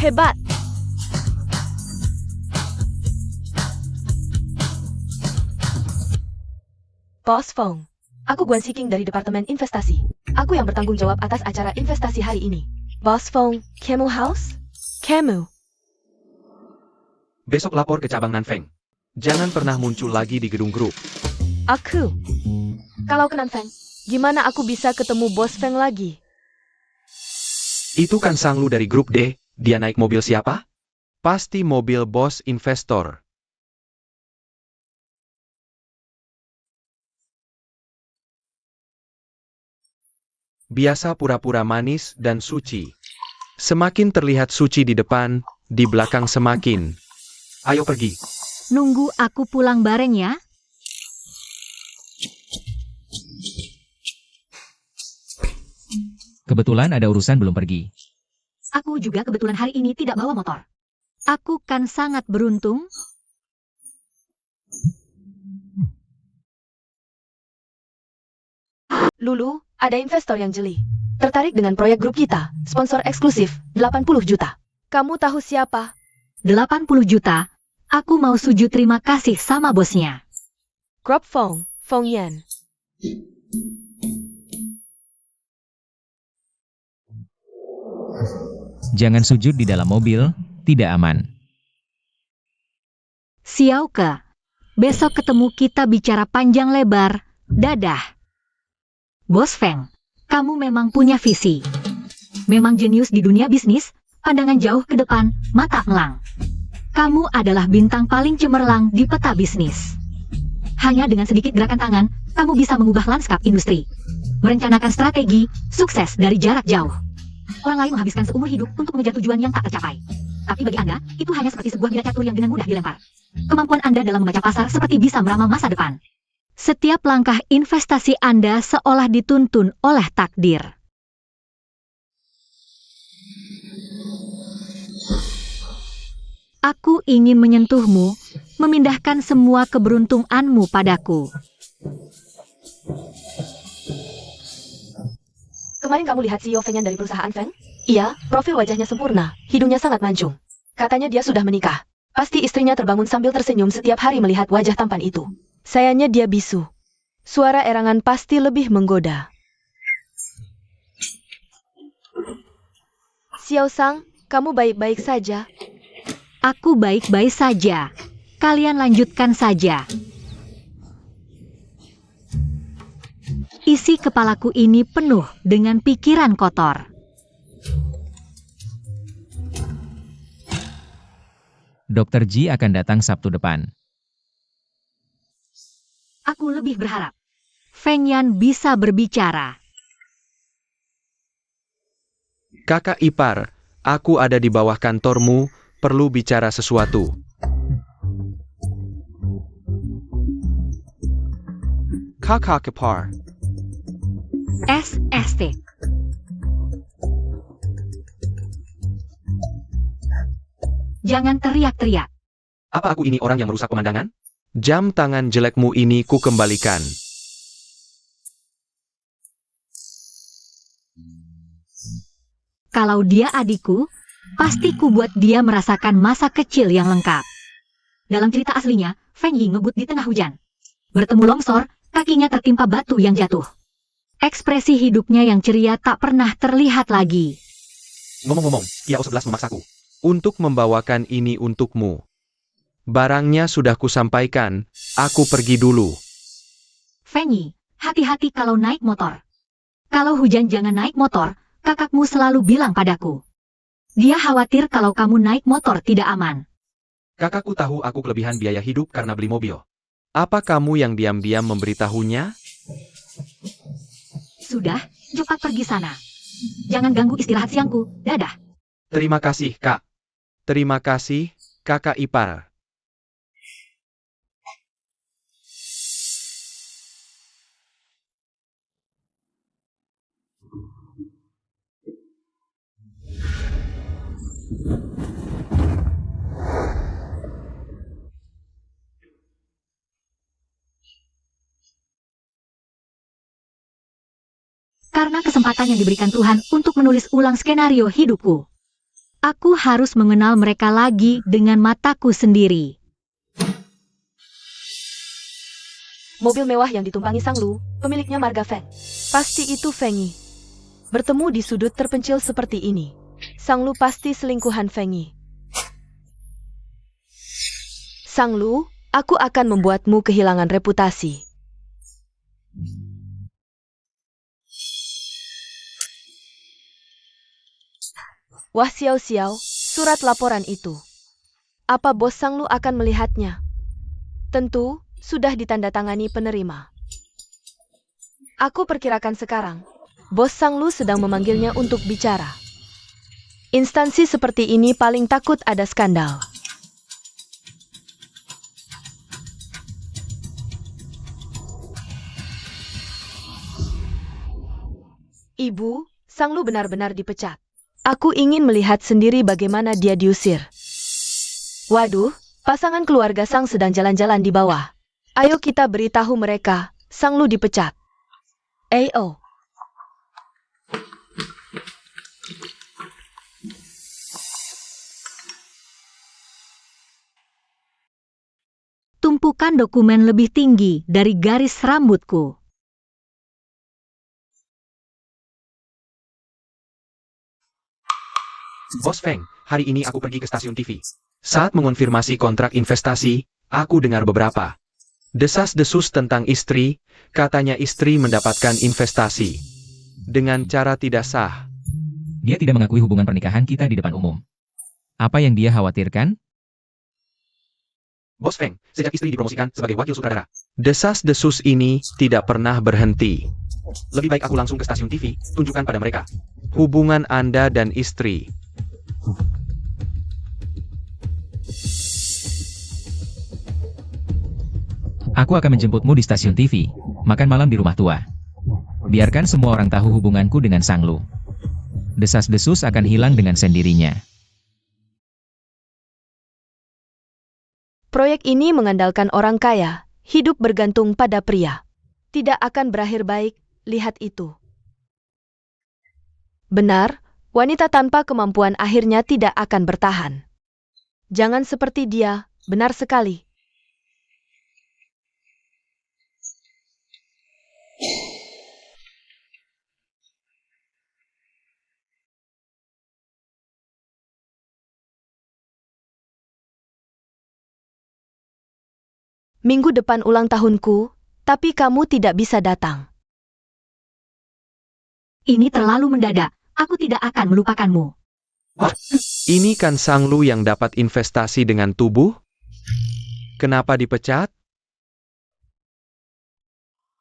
Hebat! Bos Feng, aku Guan Siking dari Departemen Investasi. Aku yang bertanggung jawab atas acara investasi hari ini. Boss Feng, Camu House? Camu. Besok lapor ke cabang Nanfeng. Jangan pernah muncul lagi di gedung grup. Aku. Kalau ke Nanfeng, gimana aku bisa ketemu Bos Feng lagi? Itu kan Sang Lu dari grup D, dia naik mobil siapa? Pasti mobil bos investor. Biasa pura-pura manis dan suci. Semakin terlihat suci di depan, di belakang semakin. Ayo pergi. Nunggu aku pulang bareng ya. Kebetulan ada urusan belum pergi. Aku juga kebetulan hari ini tidak bawa motor. Aku kan sangat beruntung. Lulu, ada investor yang jeli. Tertarik dengan proyek grup kita, sponsor eksklusif, 80 juta. Kamu tahu siapa? 80 juta. Aku mau sujud terima kasih sama bosnya. Crop Feng, Feng Yan. Jangan sujud di dalam mobil, tidak aman. Xiao Ke. Besok ketemu kita bicara panjang lebar. Dadah. Bos Feng, kamu memang punya visi. Memang jenius di dunia bisnis, pandangan jauh ke depan, mata elang. Kamu adalah bintang paling cemerlang di peta bisnis. Hanya dengan sedikit gerakan tangan, kamu bisa mengubah lanskap industri. Merencanakan strategi, sukses dari jarak jauh. Orang lain menghabiskan seumur hidup untuk mengejar tujuan yang tak tercapai. Tapi bagi Anda, itu hanya seperti sebuah bila catur yang dengan mudah dilempar. Kemampuan Anda dalam membaca pasar seperti bisa meramal masa depan. Setiap langkah investasi Anda seolah dituntun oleh takdir. Aku ingin menyentuhmu, memindahkan semua keberuntunganmu padaku. Kemarin kamu lihat CEO Feng Yan dari perusahaan Feng? Iya, profil wajahnya sempurna, hidungnya sangat mancung. Katanya dia sudah menikah. Pasti istrinya terbangun sambil tersenyum setiap hari melihat wajah tampan itu. Sayangnya dia bisu. Suara erangan pasti lebih menggoda. Xiao Sang, kamu baik-baik saja? Aku baik-baik saja. Kalian lanjutkan saja. Isi kepalaku ini penuh dengan pikiran kotor. Dr. Ji akan datang Sabtu depan. Aku lebih berharap Feng Yan bisa berbicara. Kakak ipar, aku ada di bawah kantormu, perlu bicara sesuatu. Kakak ipar. SST. Jangan teriak-teriak. Apa aku ini orang yang merusak pemandangan? Jam tangan jelekmu ini ku kembalikan. Kalau dia adikku, pasti ku buat dia merasakan masa kecil yang lengkap. Dalam cerita aslinya, Feng Yi ngebut di tengah hujan. Bertemu longsor, kakinya tertimpa batu yang jatuh. Ekspresi hidupnya yang ceria tak pernah terlihat lagi. Ngomong-ngomong, Kiao 11 memaksaku untuk membawakan ini untukmu. Barangnya sudah kusampaikan, aku pergi dulu. Feng Yi, hati-hati kalau naik motor. Kalau hujan jangan naik motor, kakakmu selalu bilang padaku. Dia khawatir kalau kamu naik motor tidak aman. Kakakku tahu aku kelebihan biaya hidup karena beli mobil. Apa kamu yang diam-diam memberitahunya? Sudah, cepat pergi sana. Jangan ganggu istirahat siangku, dadah. Terima kasih, Kak. Terima kasih, kakak ipar. Karena kesempatan yang diberikan Tuhan untuk menulis ulang skenario hidupku. Aku harus mengenal mereka lagi dengan mataku sendiri. Mobil mewah yang ditumpangi Sang Lu, pemiliknya marga Feng. Pasti itu Feng Yi. bertemu di sudut terpencil seperti ini. Sang Lu pasti selingkuhan Feng Yi. Sang Lu, aku akan membuatmu kehilangan reputasi. Wah Xiao Xiao, surat laporan itu. Apa bos Sang Lu akan melihatnya? Tentu, sudah ditandatangani penerima. Aku perkirakan sekarang, bos Sang Lu sedang memanggilnya untuk bicara. Instansi seperti ini paling takut ada skandal. Ibu, Sang Lu benar-benar dipecat. Aku ingin melihat sendiri bagaimana dia diusir. Waduh, pasangan keluarga Sang sedang jalan-jalan di bawah. Ayo kita beritahu mereka, Sang Lu dipecat. Ayo. Tumpukan dokumen lebih tinggi dari garis rambutku. Bos Feng, hari ini aku pergi ke stasiun TV. Saat mengonfirmasi kontrak investasi, aku dengar beberapa desas-desus tentang istri, katanya istri mendapatkan investasi dengan cara tidak sah. Dia tidak mengakui hubungan pernikahan kita di depan umum. Apa yang dia khawatirkan? Bos Feng, sejak istri dipromosikan sebagai wakil sutradara, desas-desus ini tidak pernah berhenti. Lebih baik aku langsung ke stasiun TV, tunjukkan pada mereka hubungan Anda dan istri. Aku akan menjemputmu di stasiun TV, makan malam di rumah tua. Biarkan semua orang tahu hubunganku dengan Sang Lu. Desas-desus akan hilang dengan sendirinya. Proyek ini mengandalkan orang kaya, hidup bergantung pada pria. Tidak akan berakhir baik, lihat itu. Benar, wanita tanpa kemampuan akhirnya tidak akan bertahan. Jangan seperti dia, benar sekali. Minggu depan ulang tahunku, tapi kamu tidak bisa datang. Ini terlalu mendadak. Aku tidak akan melupakanmu. Ini kan Sang Lu yang dapat investasi dengan tubuh? Kenapa dipecat?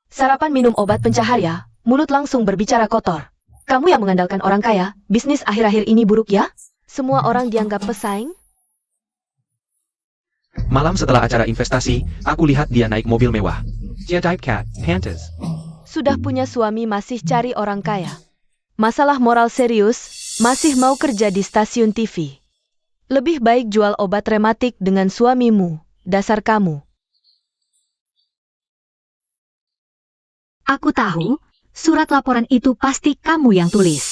Sarapan minum obat pencahaya, mulut langsung berbicara kotor. Kamu yang mengandalkan orang kaya, bisnis akhir-akhir ini buruk ya? Semua orang dianggap pesaing? Malam setelah acara investasi, aku lihat dia naik mobil mewah. Dia type cat, Pantas. Sudah punya suami masih cari orang kaya. Masalah moral serius, masih mau kerja di stasiun TV. Lebih baik jual obat rematik dengan suamimu, dasar kamu. Aku tahu, surat laporan itu pasti kamu yang tulis.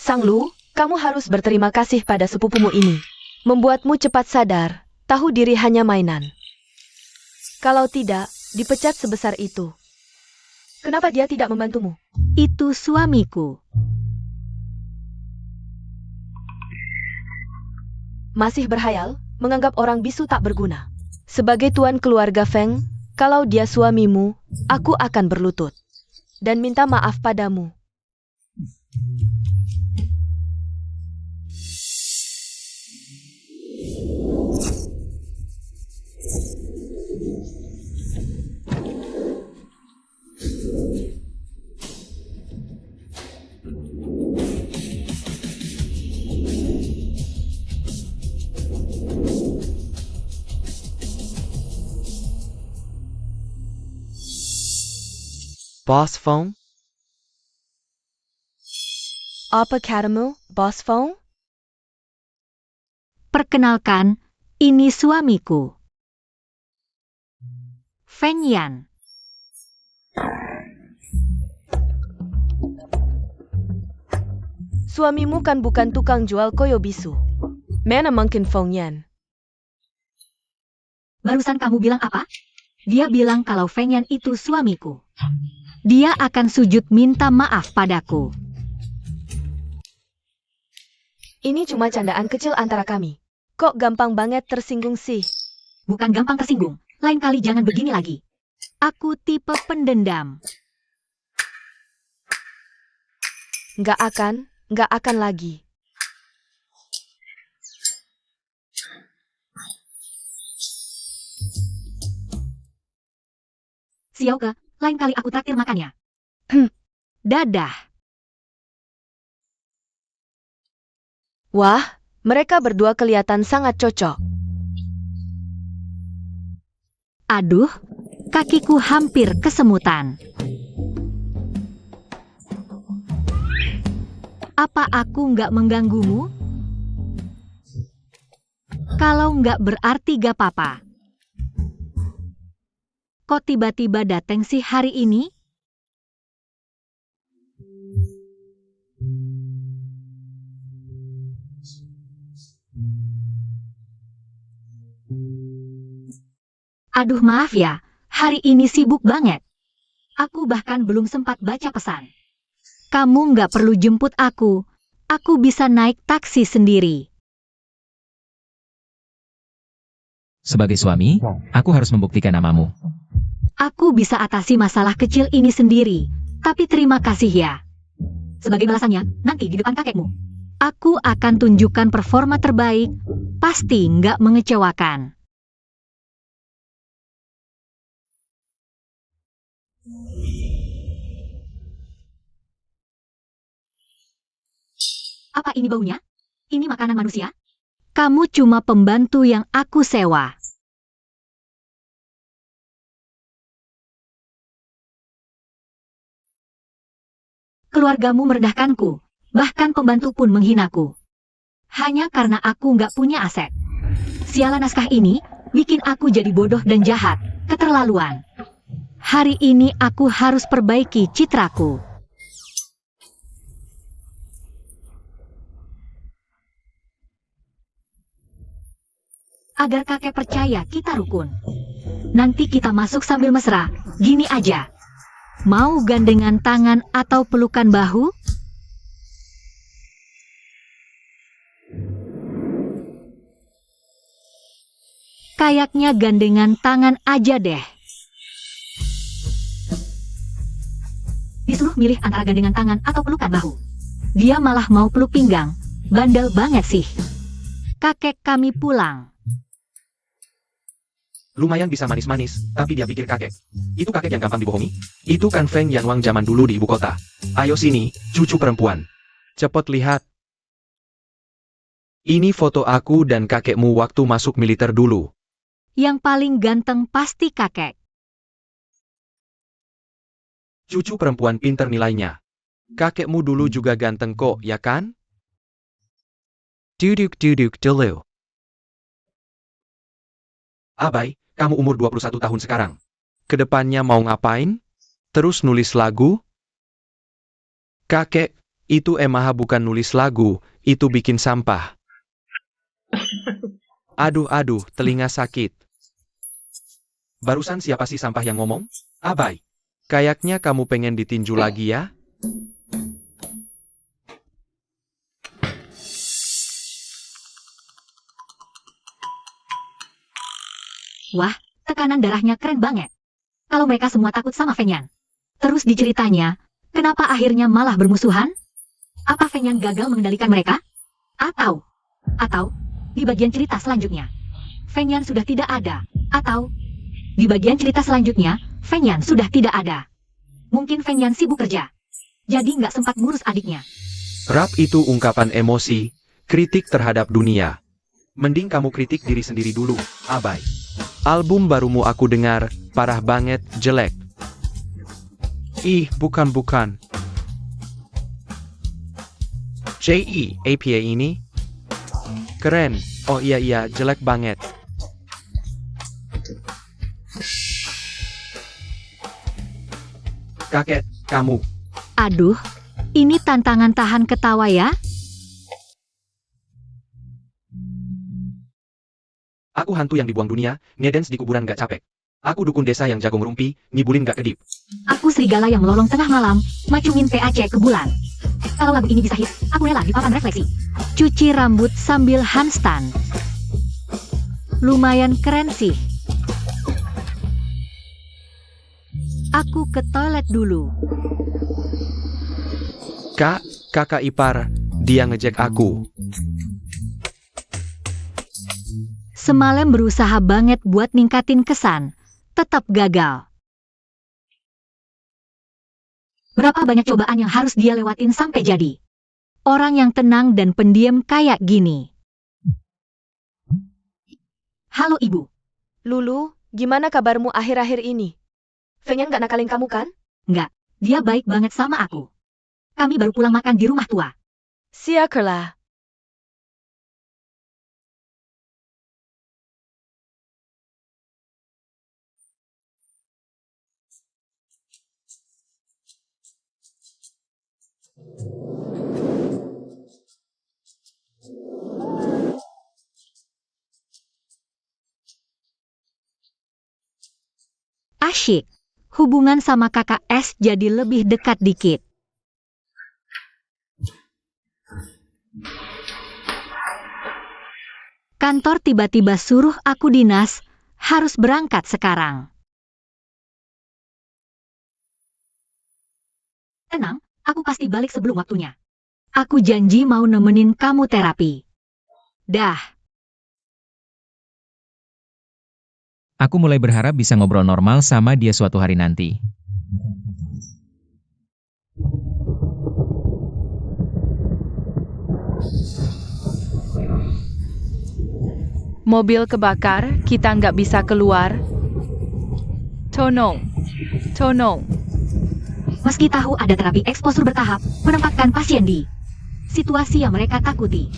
Sang Lu, kamu harus berterima kasih pada sepupumu ini. Membuatmu cepat sadar, tahu diri hanya mainan. Kalau tidak, dipecat sebesar itu. Kenapa dia tidak membantumu? Itu suamiku. Masih berhayal, menganggap orang bisu tak berguna. Sebagai tuan keluarga Feng, kalau dia suamimu, aku akan berlutut. Dan minta maaf padamu. Boss Phone? Apa katamu, Boss Feng? Perkenalkan, ini suamiku. Feng Yan. Suamimu kan bukan tukang jual koyo bisu. Mana mungkin Feng Yan? Barusan kamu bilang apa? Dia bilang kalau Feng Yan itu suamiku. Dia akan sujud minta maaf padaku. Ini cuma candaan kecil antara kami. Kok gampang banget tersinggung sih? Bukan gampang tersinggung. Lain kali jangan begini lagi. Aku tipe pendendam. Nggak akan lagi. Xiaoke, lain kali aku traktir makannya. Dadah. Wah, mereka berdua kelihatan sangat cocok. Aduh, kakiku hampir kesemutan. Apa aku nggak mengganggumu? Kalau nggak berarti gak apa-apa. Kok tiba-tiba dateng sih hari ini? Aduh maaf ya, hari ini sibuk banget. Aku bahkan belum sempat baca pesan. Kamu nggak perlu jemput aku bisa naik taksi sendiri. Sebagai suami, aku harus membuktikan namamu. Aku bisa atasi masalah kecil ini sendiri, tapi terima kasih ya. Sebagai balasannya, nanti di depan kakekmu. Aku akan tunjukkan performa terbaik, pasti nggak mengecewakan. Apa ini baunya? Ini makanan manusia? Kamu cuma pembantu yang aku sewa. Keluargamu merendahkanku, bahkan pembantu pun menghinaku. Hanya karena aku nggak punya aset. Sialan naskah ini bikin aku jadi bodoh dan jahat, keterlaluan. Hari ini aku harus perbaiki citraku. Agar kakek percaya kita rukun. Nanti kita masuk sambil mesra, gini aja. Mau gandengan tangan atau pelukan bahu? Kayaknya gandengan tangan aja deh. Disuruh milih antara gandengan tangan atau pelukan bahu. Dia malah mau peluk pinggang. Bandel banget sih. Kakek kami pulang. Lumayan bisa manis-manis, tapi dia pikir kakek. Itu kakek yang gampang dibohongi? Itu kan Feng Yanwang zaman dulu di ibu kota. Ayo sini, cucu perempuan. Cepet lihat. Ini foto aku dan kakekmu waktu masuk militer dulu. Yang paling ganteng pasti kakek. Cucu perempuan pinter nilainya. Kakekmu dulu juga ganteng kok, ya kan? Duduk dulu. Abai, kamu umur 21 tahun sekarang. Kedepannya mau ngapain? Terus nulis lagu? Kakek, itu Emaha bukan nulis lagu, itu bikin sampah. Aduh, telinga sakit. Barusan siapa sih sampah yang ngomong? Abai, kayaknya kamu pengen ditinju lagi ya? Wah, tekanan darahnya keren banget. Kalau mereka semua takut sama Feng Yan. Terus diceritanya, kenapa akhirnya malah bermusuhan? Apa Feng Yan gagal mengendalikan mereka? Atau, di bagian cerita selanjutnya, Feng Yan sudah tidak ada. Atau, di bagian cerita selanjutnya, Feng Yan sudah tidak ada. Mungkin Feng Yan sibuk kerja. Jadi nggak sempat ngurus adiknya. Rap itu ungkapan emosi, kritik terhadap dunia. Mending kamu kritik diri sendiri dulu, Abai. Album barumu aku dengar, parah banget, jelek. Ih, bukan. JEAPA ini? Keren, oh iya, jelek banget. Kakek, kamu. Aduh, ini tantangan tahan ketawa ya? Aku hantu yang dibuang dunia, ngedance di kuburan gak capek. Aku dukun desa yang jago ngerumpi, ngibulin gak kedip. Aku serigala yang melolong tengah malam, macungin PAC ke bulan. Kalau lagu ini bisa hit, aku rela di papan refleksi. cuci rambut sambil handstand. Lumayan keren sih. Aku ke toilet dulu. Kak, kakak ipar, dia ngejek aku. Semalam berusaha banget buat ningkatin kesan, tetap gagal. Berapa banyak cobaan yang harus dia lewatin sampai jadi orang yang tenang dan pendiam kayak gini. Halo Ibu. Lulu, gimana kabarmu akhir-akhir ini? Fengyan nggak nakalin kamu kan? Nggak, dia baik banget sama aku. Kami baru pulang makan di rumah tua. Syukurlah. Asyik. Hubungan sama kakak S jadi lebih dekat dikit. Kantor tiba-tiba suruh aku dinas, harus berangkat sekarang. Tenang, aku pasti balik sebelum waktunya. Aku janji mau nemenin kamu terapi. Dah. Aku mulai berharap bisa ngobrol normal sama dia suatu hari nanti. Mobil kebakar, kita nggak bisa keluar. Tolong, tolong. Meski tahu ada terapi eksposur bertahap, menempatkan pasien di situasi yang mereka takuti.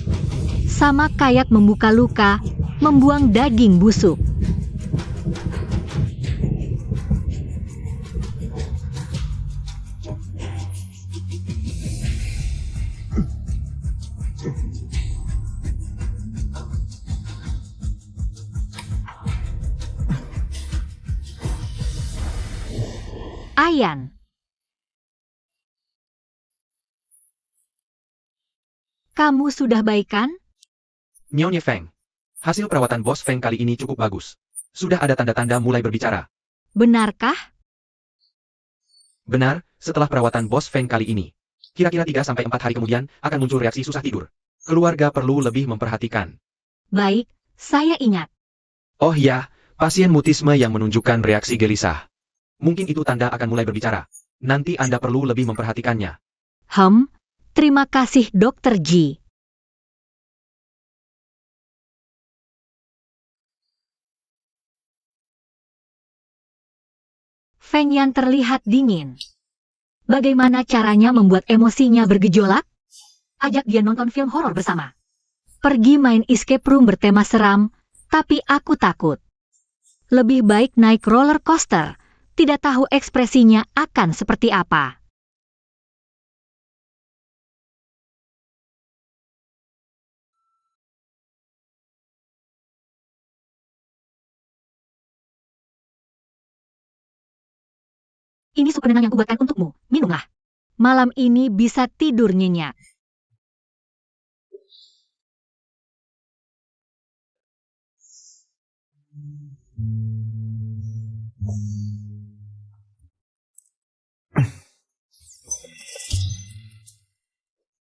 Sama kayak membuka luka, membuang daging busuk. Ayan. Kamu sudah baikan? Nyonya Feng. Hasil perawatan Bos Feng kali ini cukup bagus. Sudah ada tanda-tanda mulai berbicara. Benarkah? Benar, setelah perawatan Bos Feng kali ini. Kira-kira 3-4 hari kemudian akan muncul reaksi susah tidur. Keluarga perlu lebih memperhatikan. Baik, saya ingat. Oh ya, pasien mutisme yang menunjukkan reaksi gelisah. Mungkin itu tanda akan mulai berbicara. Nanti Anda perlu lebih memperhatikannya. Terima kasih Dr. G. Feng Yan terlihat dingin. Bagaimana caranya membuat emosinya bergejolak? Ajak dia nonton film horor bersama. Pergi main escape room bertema seram, tapi aku takut. Lebih baik naik roller coaster. Tidak tahu ekspresinya akan seperti apa. Ini sup penenang yang kubuatkan untukmu. Minumlah. Malam ini bisa tidur nyenyak.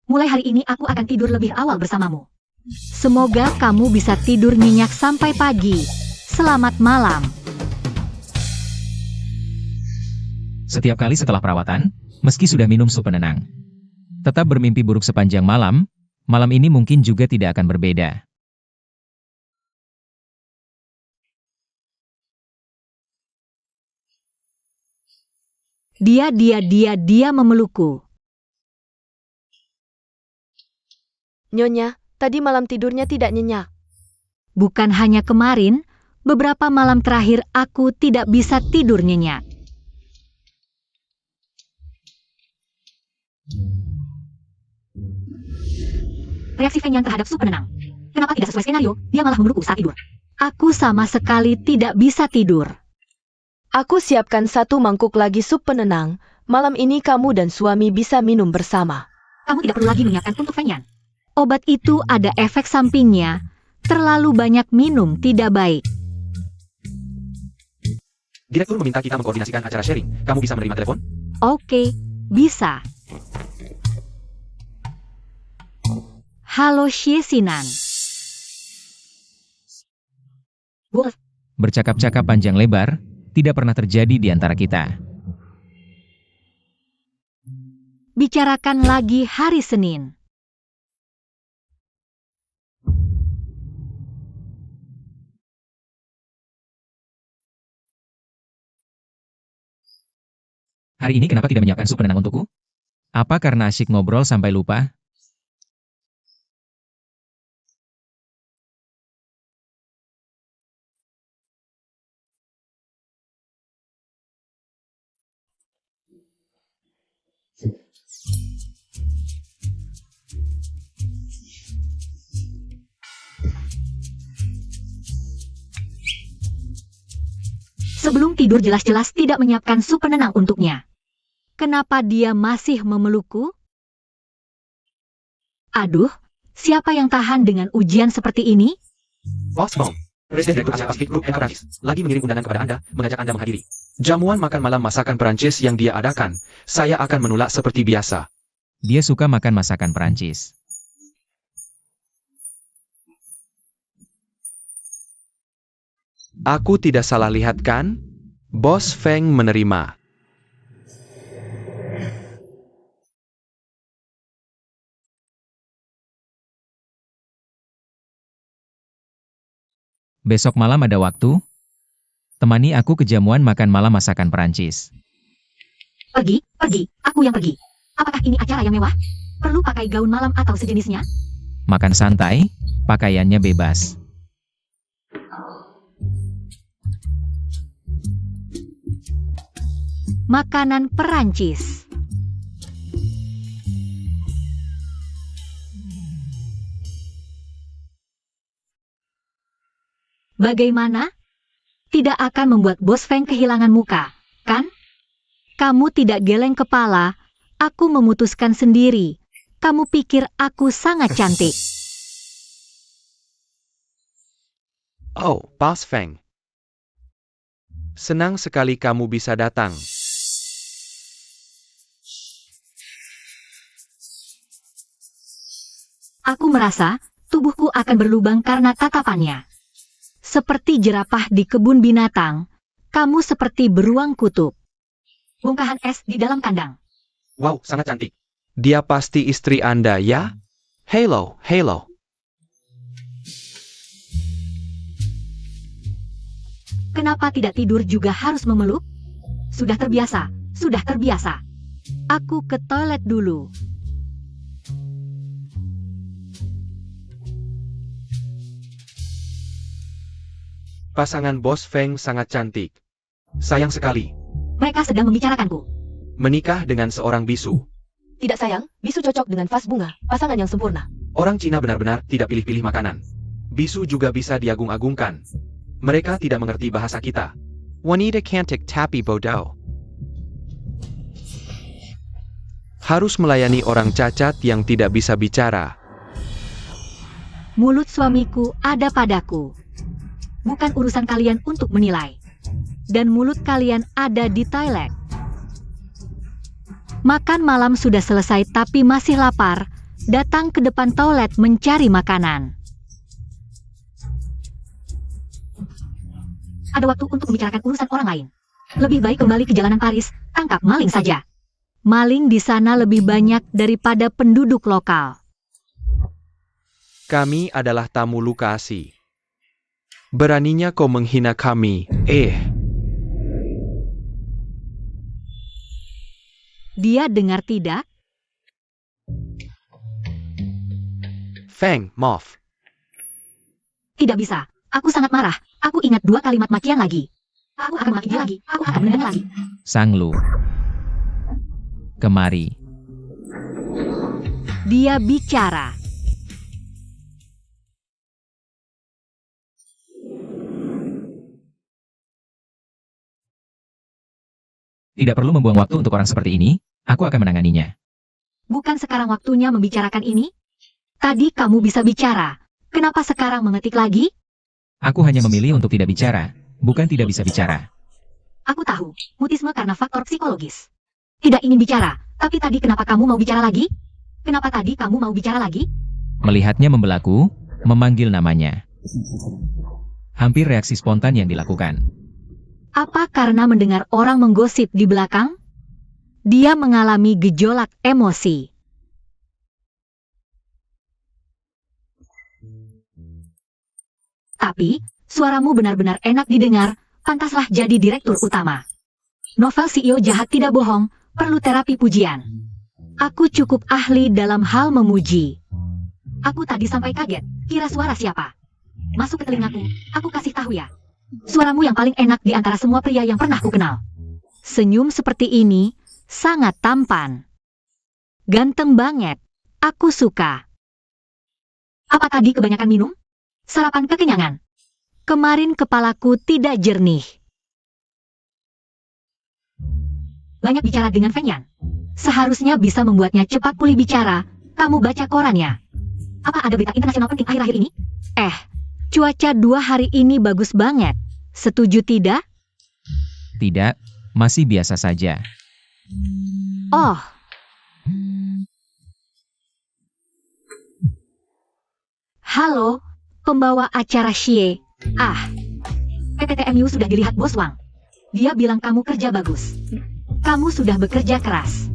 Mulai hari ini aku akan tidur lebih awal bersamamu. Semoga kamu bisa tidur nyenyak sampai pagi. Selamat malam. Setiap kali setelah perawatan, meski sudah minum sup penenang, tetap bermimpi buruk sepanjang malam, malam ini mungkin juga tidak akan berbeda. Dia memelukku. Nyonya, tadi malam tidurnya tidak nyenyak. Bukan hanya kemarin, beberapa malam terakhir aku tidak bisa tidur nyenyak. Reaksi Feng Yang terhadap sup penenang. Kenapa tidak sesuai skenario, dia malah memelukku saat tidur. Aku sama sekali tidak bisa tidur. Aku siapkan 1 mangkuk lagi sup penenang. Malam ini kamu dan suami bisa minum bersama. Kamu tidak perlu lagi menyiapkan untuk Feng Yan. Obat itu ada efek sampingnya. Terlalu banyak minum tidak baik. Direktur meminta kita mengkoordinasikan acara sharing. Kamu bisa menerima telepon? Oke, bisa. Halo Siesinan. Wolf, Bercakap-cakap panjang lebar, tidak pernah terjadi di antara kita. bicarakan lagi hari Senin. Hari ini kenapa tidak menyiapkan sup penenang untukku? Apa karena asyik ngobrol sampai lupa? Sebelum tidur jelas-jelas tidak menyiapkan sup penenang untuknya. Kenapa dia masih memelukku? Aduh, siapa yang tahan dengan ujian seperti ini? Boss Mom, Presiden Direktur Asia Pasifik Group Perancis, lagi mengirim undangan kepada Anda, mengajak Anda menghadiri jamuan makan malam masakan Perancis yang dia adakan. Saya akan menolak seperti biasa. Dia suka makan masakan Perancis. Aku tidak salah lihat kan? Bos Feng menerima. Besok malam ada waktu? Temani aku ke jamuan makan malam masakan Perancis. Pergi, aku yang pergi. Apakah ini acara yang mewah? Perlu pakai gaun malam atau sejenisnya? Makan santai, pakaiannya bebas. Makanan Perancis. Bagaimana? Tidak akan membuat Bos Feng kehilangan muka, kan? Kamu tidak geleng kepala, aku memutuskan sendiri. Kamu pikir aku sangat cantik. Oh, Bos Feng. Senang sekali kamu bisa datang. Aku merasa tubuhku akan berlubang karena tatapannya. Seperti jerapah di kebun binatang, kamu seperti beruang kutub. Bongkahan es di dalam kandang. Wow, sangat cantik. Dia pasti istri Anda, ya? Halo. Kenapa tidak tidur juga harus memeluk? Sudah terbiasa. Aku ke toilet dulu. Pasangan Bos Feng sangat cantik. Sayang sekali. Mereka sedang membicarakanku. Menikah dengan seorang bisu. Tidak sayang, bisu cocok dengan vas bunga, pasangan yang sempurna. Orang Cina benar-benar tidak pilih-pilih makanan. Bisu juga bisa diagung-agungkan. Mereka tidak mengerti bahasa kita. Wanita cantik tapi bodoh. Harus melayani orang cacat yang tidak bisa bicara. Mulut suamiku ada padaku. Bukan urusan kalian untuk menilai. Dan mulut kalian ada di toilet. Makan malam sudah selesai tapi masih lapar. Datang ke depan toilet mencari makanan. Ada waktu untuk membicarakan urusan orang lain. Lebih baik kembali ke jalanan Paris, tangkap maling saja. Maling di sana lebih banyak daripada penduduk lokal. Kami adalah tamu Lukasi. Beraninya kau menghina kami, Dia dengar tidak? Feng, maaf. Tidak bisa. Aku sangat marah. Aku ingat 2 kalimat makian lagi. Aku akan memaki dia lagi. Aku akan menendang lagi. Sanglu. Kemari. Dia bicara. Tidak perlu membuang waktu untuk orang seperti ini, aku akan menanganinya. Bukan sekarang waktunya membicarakan ini? Tadi kamu bisa bicara. Kenapa sekarang mengetik lagi? Aku hanya memilih untuk tidak bicara, bukan tidak bisa bicara. Aku tahu, mutisme karena faktor psikologis. Tidak ingin bicara, tapi tadi kenapa kamu mau bicara lagi? Kenapa tadi kamu mau bicara lagi? Melihatnya membelaku, memanggil namanya. Hampir reaksi spontan yang dilakukan. Apa karena mendengar orang menggosip di belakang? Dia mengalami gejolak emosi. Tapi, suaramu benar-benar enak didengar, pantaslah jadi direktur utama. Novel CEO jahat tidak bohong, perlu terapi pujian. Aku cukup ahli dalam hal memuji. Aku tadi sampai kaget, kira suara siapa? Masuk ke telingaku, aku kasih tahu ya. Suaramu yang paling enak di antara semua pria yang pernah kukenal. Senyum seperti ini, sangat tampan. Ganteng banget, aku suka. Apa tadi kebanyakan minum? Sarapan kekenyangan. Kemarin kepalaku tidak jernih. Banyak bicara dengan Fengyan. Seharusnya bisa membuatnya cepat pulih bicara. Kamu baca korannya. Apa ada berita internasional penting akhir-akhir ini? Cuaca 2 hari ini bagus banget. Setuju tidak? Tidak, masih biasa saja. Oh. Halo, pembawa acara Xie. PPTMU sudah dilihat Bos Wang. Dia bilang kamu kerja bagus. Kamu sudah bekerja keras.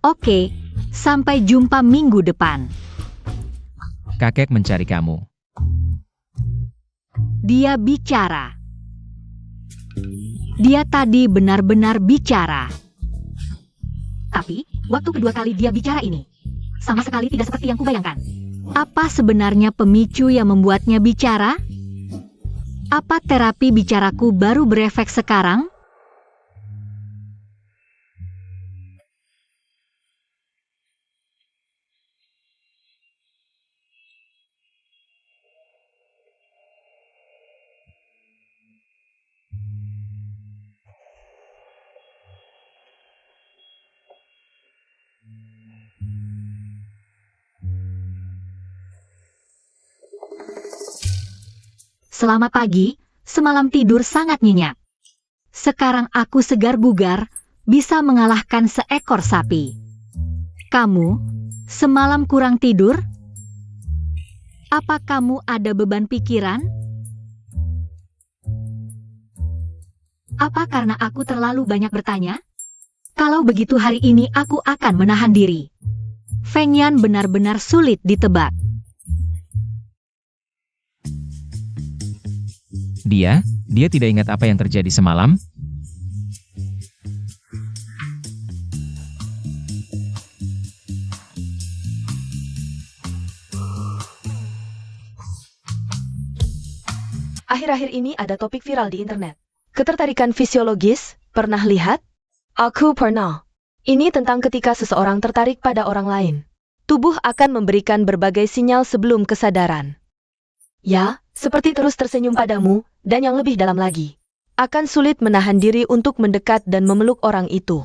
Oke, sampai jumpa minggu depan. Kakek mencari kamu. Dia bicara. Dia tadi benar-benar bicara. Tapi, waktu kedua kali dia bicara ini, sama sekali tidak seperti yang kubayangkan. Apa sebenarnya pemicu yang membuatnya bicara? Apa terapi bicaraku baru berefek sekarang? Selamat pagi, semalam tidur sangat nyenyak. Sekarang aku segar bugar, bisa mengalahkan seekor sapi. Kamu, semalam kurang tidur? Apa kamu ada beban pikiran? Apa karena aku terlalu banyak bertanya? Kalau begitu hari ini aku akan menahan diri. Fengyan benar-benar sulit ditebak. Dia tidak ingat apa yang terjadi semalam. Akhir-akhir ini ada topik viral di internet. Ketertarikan fisiologis, pernah lihat? Aku pernah. Ini tentang ketika seseorang tertarik pada orang lain. Tubuh akan memberikan berbagai sinyal sebelum kesadaran. Ya, seperti terus tersenyum padamu, dan yang lebih dalam lagi. Akan sulit menahan diri untuk mendekat dan memeluk orang itu.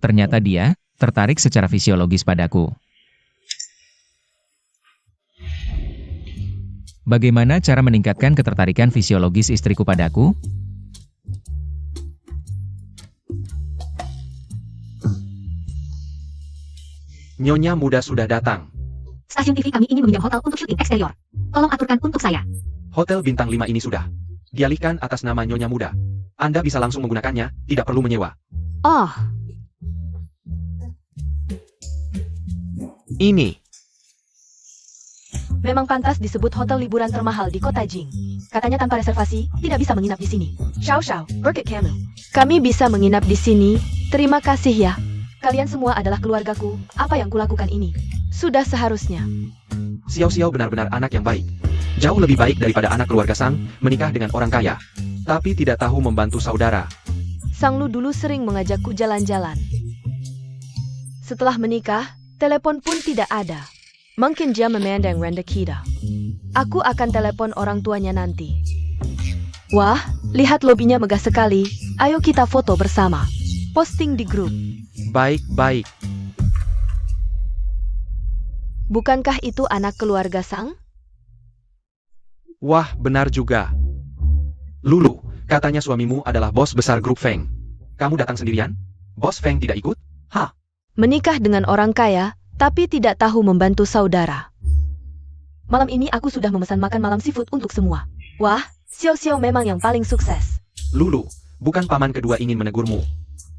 Ternyata dia tertarik secara fisiologis padaku. Bagaimana cara meningkatkan ketertarikan fisiologis istriku padaku? Nyonya muda sudah datang. Stasiun TV kami ingin meminjam hotel untuk syuting eksterior. Tolong aturkan untuk saya. Hotel bintang 5 ini sudah dialihkan atas nama Nyonya muda. Anda bisa langsung menggunakannya, tidak perlu menyewa. Oh, Ini. Memang pantas disebut hotel liburan termahal di kota Jing. Katanya tanpa reservasi, tidak bisa menginap di sini. Xiao Xiao, Burkett Camel. Kami bisa menginap di sini. Terima kasih ya. Kalian semua adalah keluargaku. Apa yang kulakukan ini? Sudah seharusnya. Xiao Xiao benar-benar anak yang baik. Jauh lebih baik daripada anak keluarga Sang, menikah dengan orang kaya. Tapi tidak tahu membantu saudara. Sang Lu dulu sering mengajakku jalan-jalan. Setelah menikah, Telepon pun tidak ada. Mungkin dia memandang rendah kita. Aku akan telepon orang tuanya nanti. Wah, lihat lobinya megah sekali. Ayo kita foto bersama. Posting di grup. Baik-baik. Bukankah itu anak keluarga Sang? Wah, benar juga. Lulu, katanya suamimu adalah bos besar grup Feng. Kamu datang sendirian? Bos Feng tidak ikut? Hah? Menikah dengan orang kaya, tapi tidak tahu membantu saudara. Malam ini aku sudah memesan makan malam seafood untuk semua. Wah, Xiao Xiao memang yang paling sukses. Lulu, bukan paman kedua ingin menegurmu.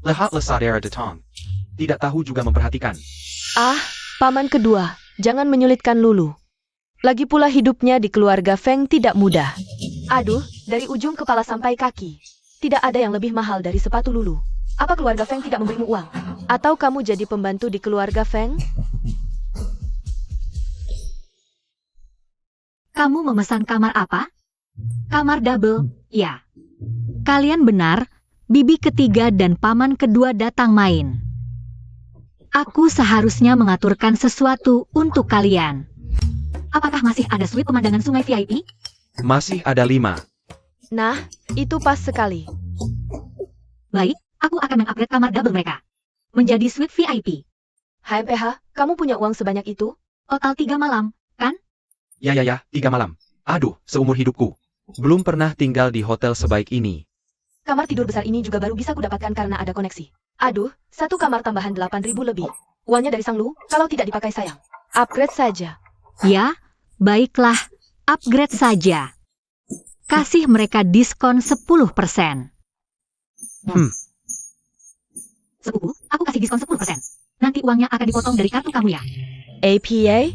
Lihatlah saudara datang. Tidak tahu juga memperhatikan. Ah, paman kedua, jangan menyulitkan Lulu. Lagi pula hidupnya di keluarga Feng tidak mudah. Aduh, dari ujung kepala sampai kaki. Tidak ada yang lebih mahal dari sepatu Lulu. Apa keluarga Feng tidak memberimu uang? Atau kamu jadi pembantu di keluarga Feng? Kamu memesan kamar apa? Kamar double, ya. Kalian benar, bibi ketiga dan paman kedua datang main. Aku seharusnya mengaturkan sesuatu untuk kalian. Apakah masih ada suite pemandangan sungai VIP? Masih ada 5. Nah, itu pas sekali. Baik, aku akan mengupgrade kamar double mereka menjadi suite VIP. Hai PH, kamu punya uang sebanyak itu? Total 3 malam, kan? Ya, 3 malam. Aduh, seumur hidupku. Belum pernah tinggal di hotel sebaik ini. Kamar tidur besar ini juga baru bisa kudapatkan karena ada koneksi. Aduh, satu kamar tambahan 8.000 lebih. Uangnya dari Sang Lu, kalau tidak dipakai sayang. Upgrade saja. Ya, baiklah, upgrade saja. Kasih mereka diskon 10%. Sepupu, aku kasih diskon 10%. Nanti uangnya akan dipotong dari kartu kamu ya. APA?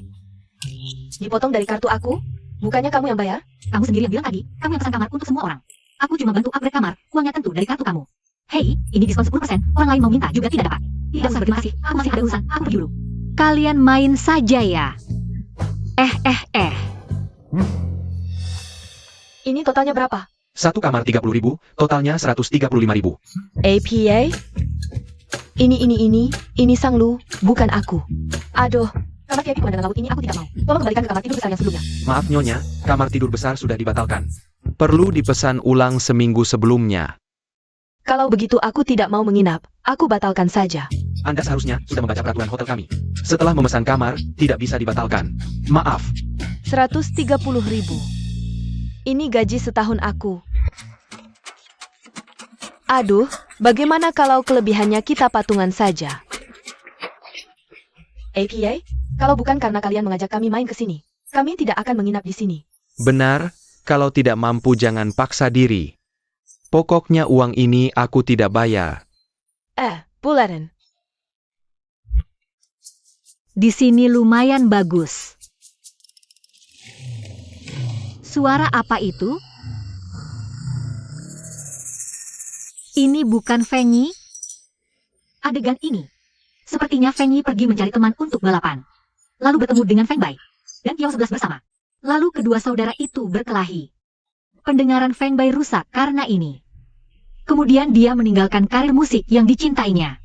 Dipotong dari kartu aku? Bukannya kamu yang bayar? Kamu sendiri yang bilang tadi, kamu yang pesan kamar untuk semua orang. Aku cuma bantu upgrade kamar, uangnya tentu dari kartu kamu. Hei, ini diskon 10%, orang lain mau minta juga tidak dapat. Tidak usah berterima kasih, aku masih ada urusan, aku pergi dulu. Kalian main saja ya. Ini totalnya berapa? Satu kamar 30.000, totalnya 135.000. APA? Ini Sang Lu, bukan aku. Aduh, kamar VIP pemandangan laut ini aku tidak mau. Tolong kembalikan ke kamar tidur besar yang sebelumnya. Maaf Nyonya, kamar tidur besar sudah dibatalkan. Perlu dipesan ulang seminggu sebelumnya. Kalau begitu aku tidak mau menginap, aku batalkan saja. Anda seharusnya sudah membaca peraturan hotel kami. Setelah memesan kamar, tidak bisa dibatalkan. Maaf. 130.000. Ini gaji setahun aku. Aduh, bagaimana kalau kelebihannya kita patungan saja? APA, kalau bukan karena kalian mengajak kami main ke sini, kami tidak akan menginap di sini. Benar, kalau tidak mampu jangan paksa diri. Pokoknya uang ini aku tidak bayar. Bularan. Di sini lumayan bagus. Suara apa itu? Ini bukan Fengi? Adegan ini. Sepertinya Fengi pergi mencari teman untuk balapan. Lalu bertemu dengan Feng Bai dan Kiao 11 bersama. Lalu kedua saudara itu berkelahi. Pendengaran Feng Bai rusak karena ini. Kemudian dia meninggalkan karir musik yang dicintainya.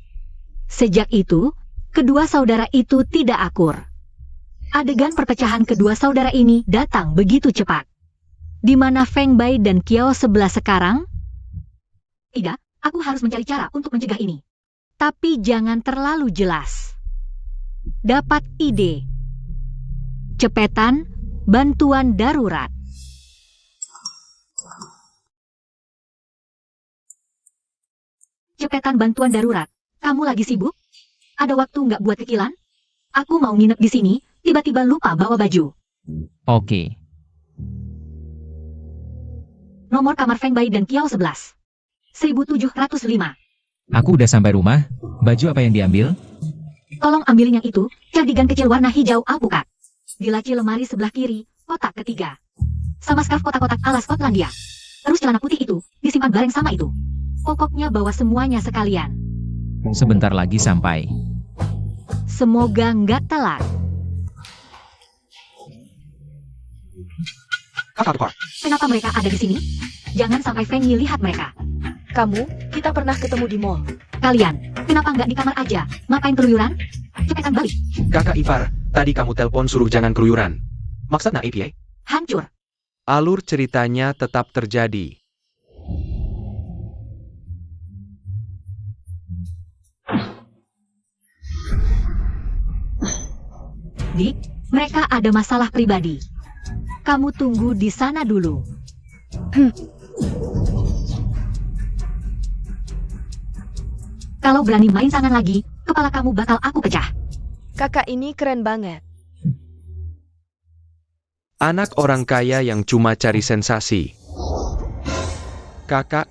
Sejak itu, kedua saudara itu tidak akur. Adegan perpecahan kedua saudara ini datang begitu cepat. Di mana Feng Bai dan Kiao 11 sekarang? Tidak, aku harus mencari cara untuk mencegah ini. Tapi jangan terlalu jelas. Dapat ide. Cepetan, bantuan darurat. Cepetan bantuan darurat. Kamu lagi sibuk? Ada waktu nggak buat kekilan? Aku mau nginep di sini, tiba-tiba lupa bawa baju. Oke. Nomor kamar Feng Bai dan Kiao 11. 1705. Aku udah sampai rumah. Baju apa yang diambil? Tolong ambilin yang itu, cardigan kecil warna hijau alpukat. Di laci lemari sebelah kiri, kotak ketiga. Sama scarf kotak-kotak ala Skotlandia. Terus celana putih itu, disimpan bareng sama itu. Pokoknya bawa semuanya sekalian. Sebentar lagi sampai. Semoga nggak telat. Kenapa mereka ada di sini? Jangan sampai Fengi lihat mereka. Kamu, kita pernah ketemu di mall. Kalian, Kenapa nggak di kamar aja? Ngapain keluyuran? Cepetan balik. Kakak ipar, tadi kamu telpon suruh jangan keluyuran. Maksudnya apa ya? Hancur. Alur ceritanya tetap terjadi. Dik, mereka ada masalah pribadi. Kamu tunggu di sana dulu. Kalau berani main tangan lagi, kepala kamu bakal aku pecah. Kakak ini keren banget. Anak orang kaya yang cuma cari sensasi. Kakak.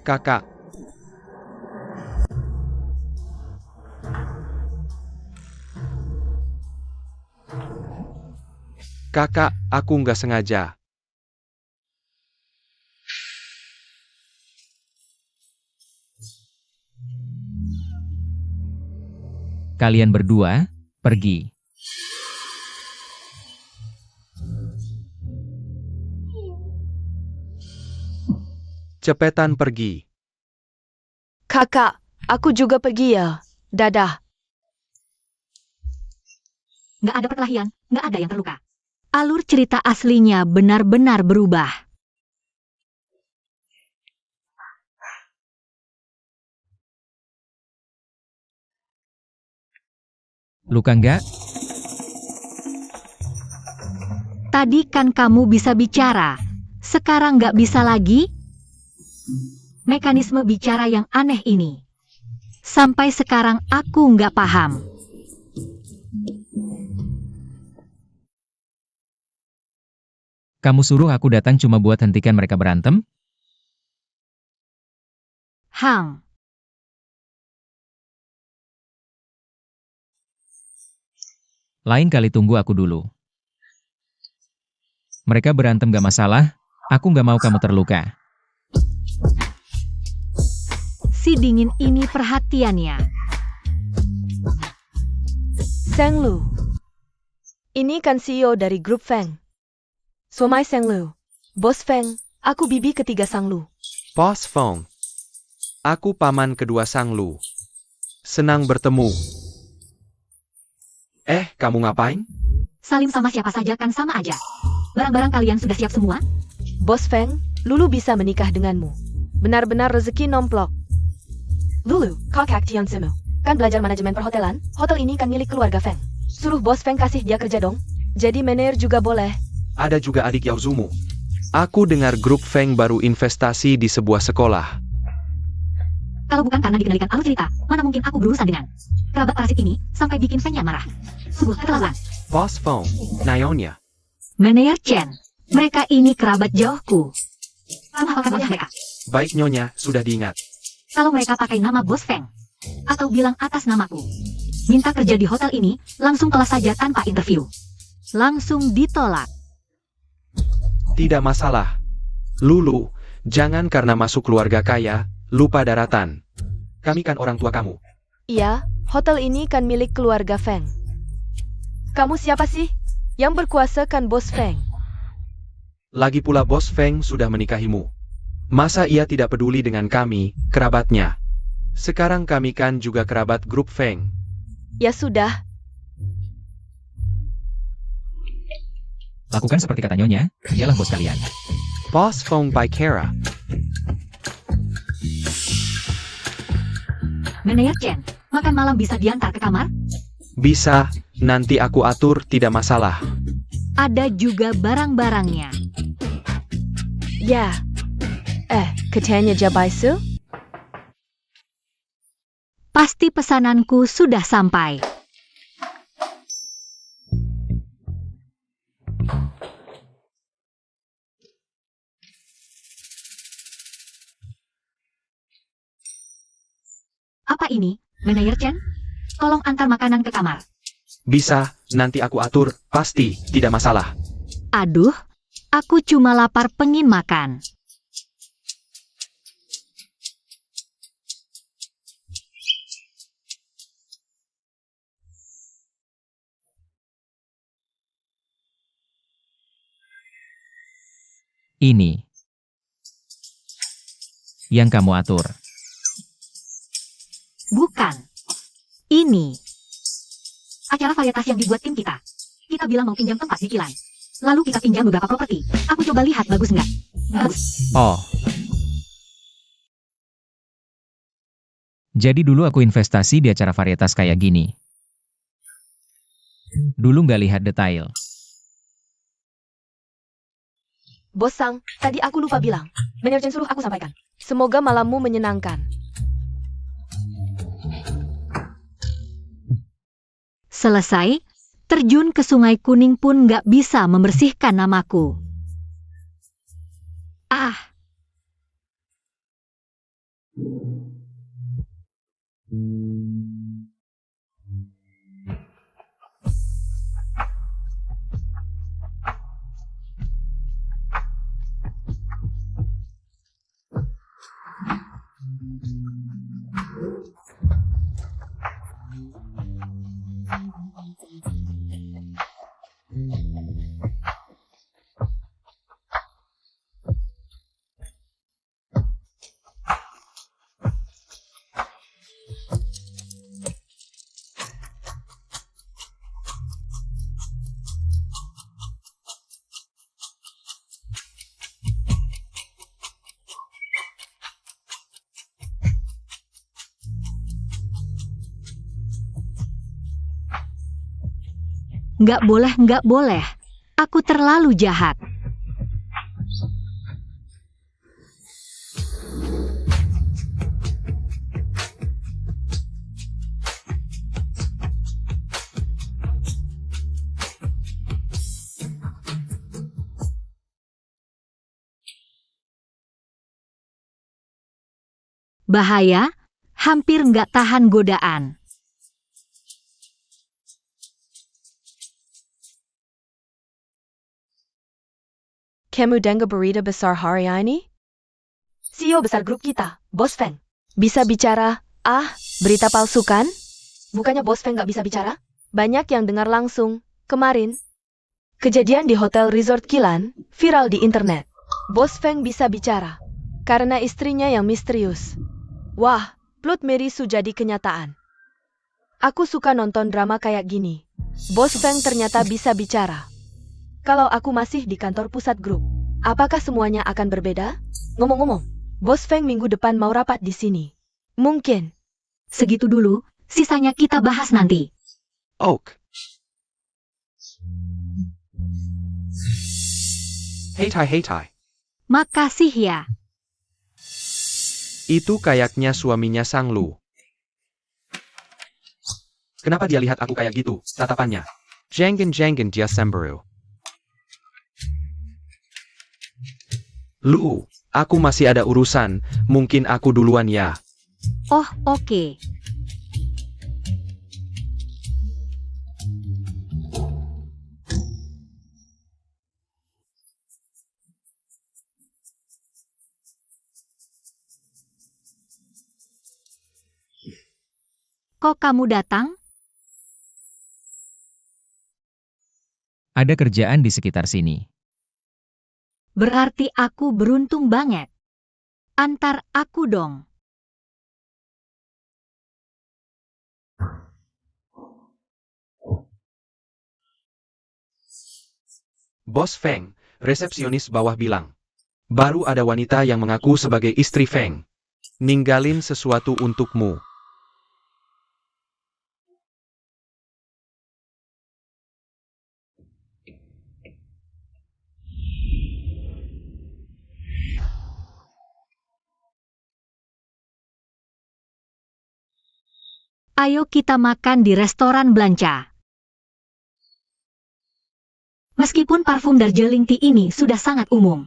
Kakak, aku nggak sengaja. Kalian berdua, pergi. Cepetan pergi. Kakak, aku juga pergi ya. Dadah. Nggak ada perkelahian, nggak ada yang terluka. Alur cerita aslinya benar-benar berubah. Luka nggak? Tadi kan kamu bisa bicara, sekarang nggak bisa lagi? Mekanisme bicara yang aneh ini. Sampai sekarang aku nggak paham. Kamu suruh aku datang cuma buat hentikan mereka berantem? Hang, Lain kali tunggu aku dulu. Mereka berantem gak masalah, aku gak mau kamu terluka. si dingin ini perhatiannya. Seng Lu. Ini kan CEO dari grup Feng. Somai Seng Lu. Bos Feng, aku bibi ketiga Sang Lu. Bos Feng. Aku paman kedua Sang Lu. Senang bertemu. Kamu ngapain? Salim sama siapa saja kan sama aja. Barang-barang kalian sudah siap semua? Bos Feng, Lulu bisa menikah denganmu. Benar-benar rezeki nomplok. Lulu, kau kak Tian Simu. Kan belajar manajemen perhotelan? Hotel ini kan milik keluarga Feng. Suruh Bos Feng kasih dia kerja dong. Jadi manajer juga boleh. Ada juga adik Yao Zumu. Aku dengar grup Feng baru investasi di sebuah sekolah. Kalau bukan karena dikendalikan alur cerita, mana mungkin aku berurusan dengan kerabat parasit ini sampai bikin Fengnya marah. Sungguh keterlaluan. Bos Feng, Naonya. Manajer Chen, mereka ini kerabat jauhku. Kamu hafalkan wajah mereka. Baik Nyonya, sudah diingat. Kalau mereka pakai nama Bos Feng, atau bilang atas namaku, minta kerja di hotel ini, langsung kelas saja tanpa interview. Langsung ditolak. Tidak masalah. Lulu, jangan karena masuk keluarga kaya, lupa daratan. Kami kan orang tua kamu. Iya, hotel ini kan milik keluarga Feng. Kamu siapa sih? Yang berkuasa kan Bos Feng. Lagi pula Bos Feng sudah menikahimu. Masa ia tidak peduli dengan kami, kerabatnya? Sekarang kami kan juga kerabat grup Feng. Ya sudah, Lakukan seperti kata Nyonya, dialah bos kalian. Bos Feng by Kara. Manajer Chen, makan malam bisa diantar ke kamar? Bisa, nanti aku atur, tidak masalah. Ada juga barang-barangnya. ya. Katanya Jabai Su? Pasti pesananku sudah sampai. Apa ini, Manajer Chen? Tolong antar makanan ke kamar. Bisa, nanti aku atur, pasti, tidak masalah. Aduh, aku cuma lapar pengen makan. Ini yang kamu atur. Bukan. Ini acara varietas yang dibuat tim kita. Kita bilang mau pinjam tempat di Kilan. Lalu kita pinjam beberapa properti. Aku coba lihat bagus nggak? Bagus. Oh. Jadi dulu aku investasi di acara varietas kayak gini. Dulu nggak lihat detail. Bos Sang, tadi aku lupa bilang. Manajer suruh aku sampaikan. Semoga malammu menyenangkan. Selesai, terjun ke Sungai Kuning pun nggak bisa membersihkan namaku. Ah, nggak boleh. Aku terlalu jahat. Bahaya, hampir nggak tahan godaan. Kamu dengar berita besar hari ini? CEO besar grup kita, Bos Feng. Bisa bicara? Ah, berita palsu kan? Bukannya Bos Feng nggak bisa bicara? Banyak yang dengar langsung. Kemarin, kejadian di Hotel Resort Kilan, viral di internet. Bos Feng bisa bicara. Karena istrinya yang misterius. Wah, plot Merisu jadi kenyataan. Aku suka nonton drama kayak gini. Bos Feng ternyata bisa bicara. Kalau aku masih di kantor pusat grup, apakah semuanya akan berbeda? Ngomong-ngomong, Bos Feng minggu depan mau rapat di sini. Mungkin. Segitu dulu, sisanya kita bahas nanti. Oak. Hey Tai. Makasih ya. Itu kayaknya suaminya Sang Lu. Kenapa dia lihat aku kayak gitu, tatapannya? Jangan dia cemburu. Lu, aku masih ada urusan, mungkin aku duluan ya. Oh, oke. Kok kamu datang? Ada kerjaan di sekitar sini. Berarti aku beruntung banget. Antar aku dong. Bos Feng, resepsionis bawah bilang. Baru ada wanita yang mengaku sebagai istri Feng. Ninggalin sesuatu untukmu. Ayo kita makan di restoran Blanca. Meskipun parfum Darjeeling Tea ini sudah sangat umum,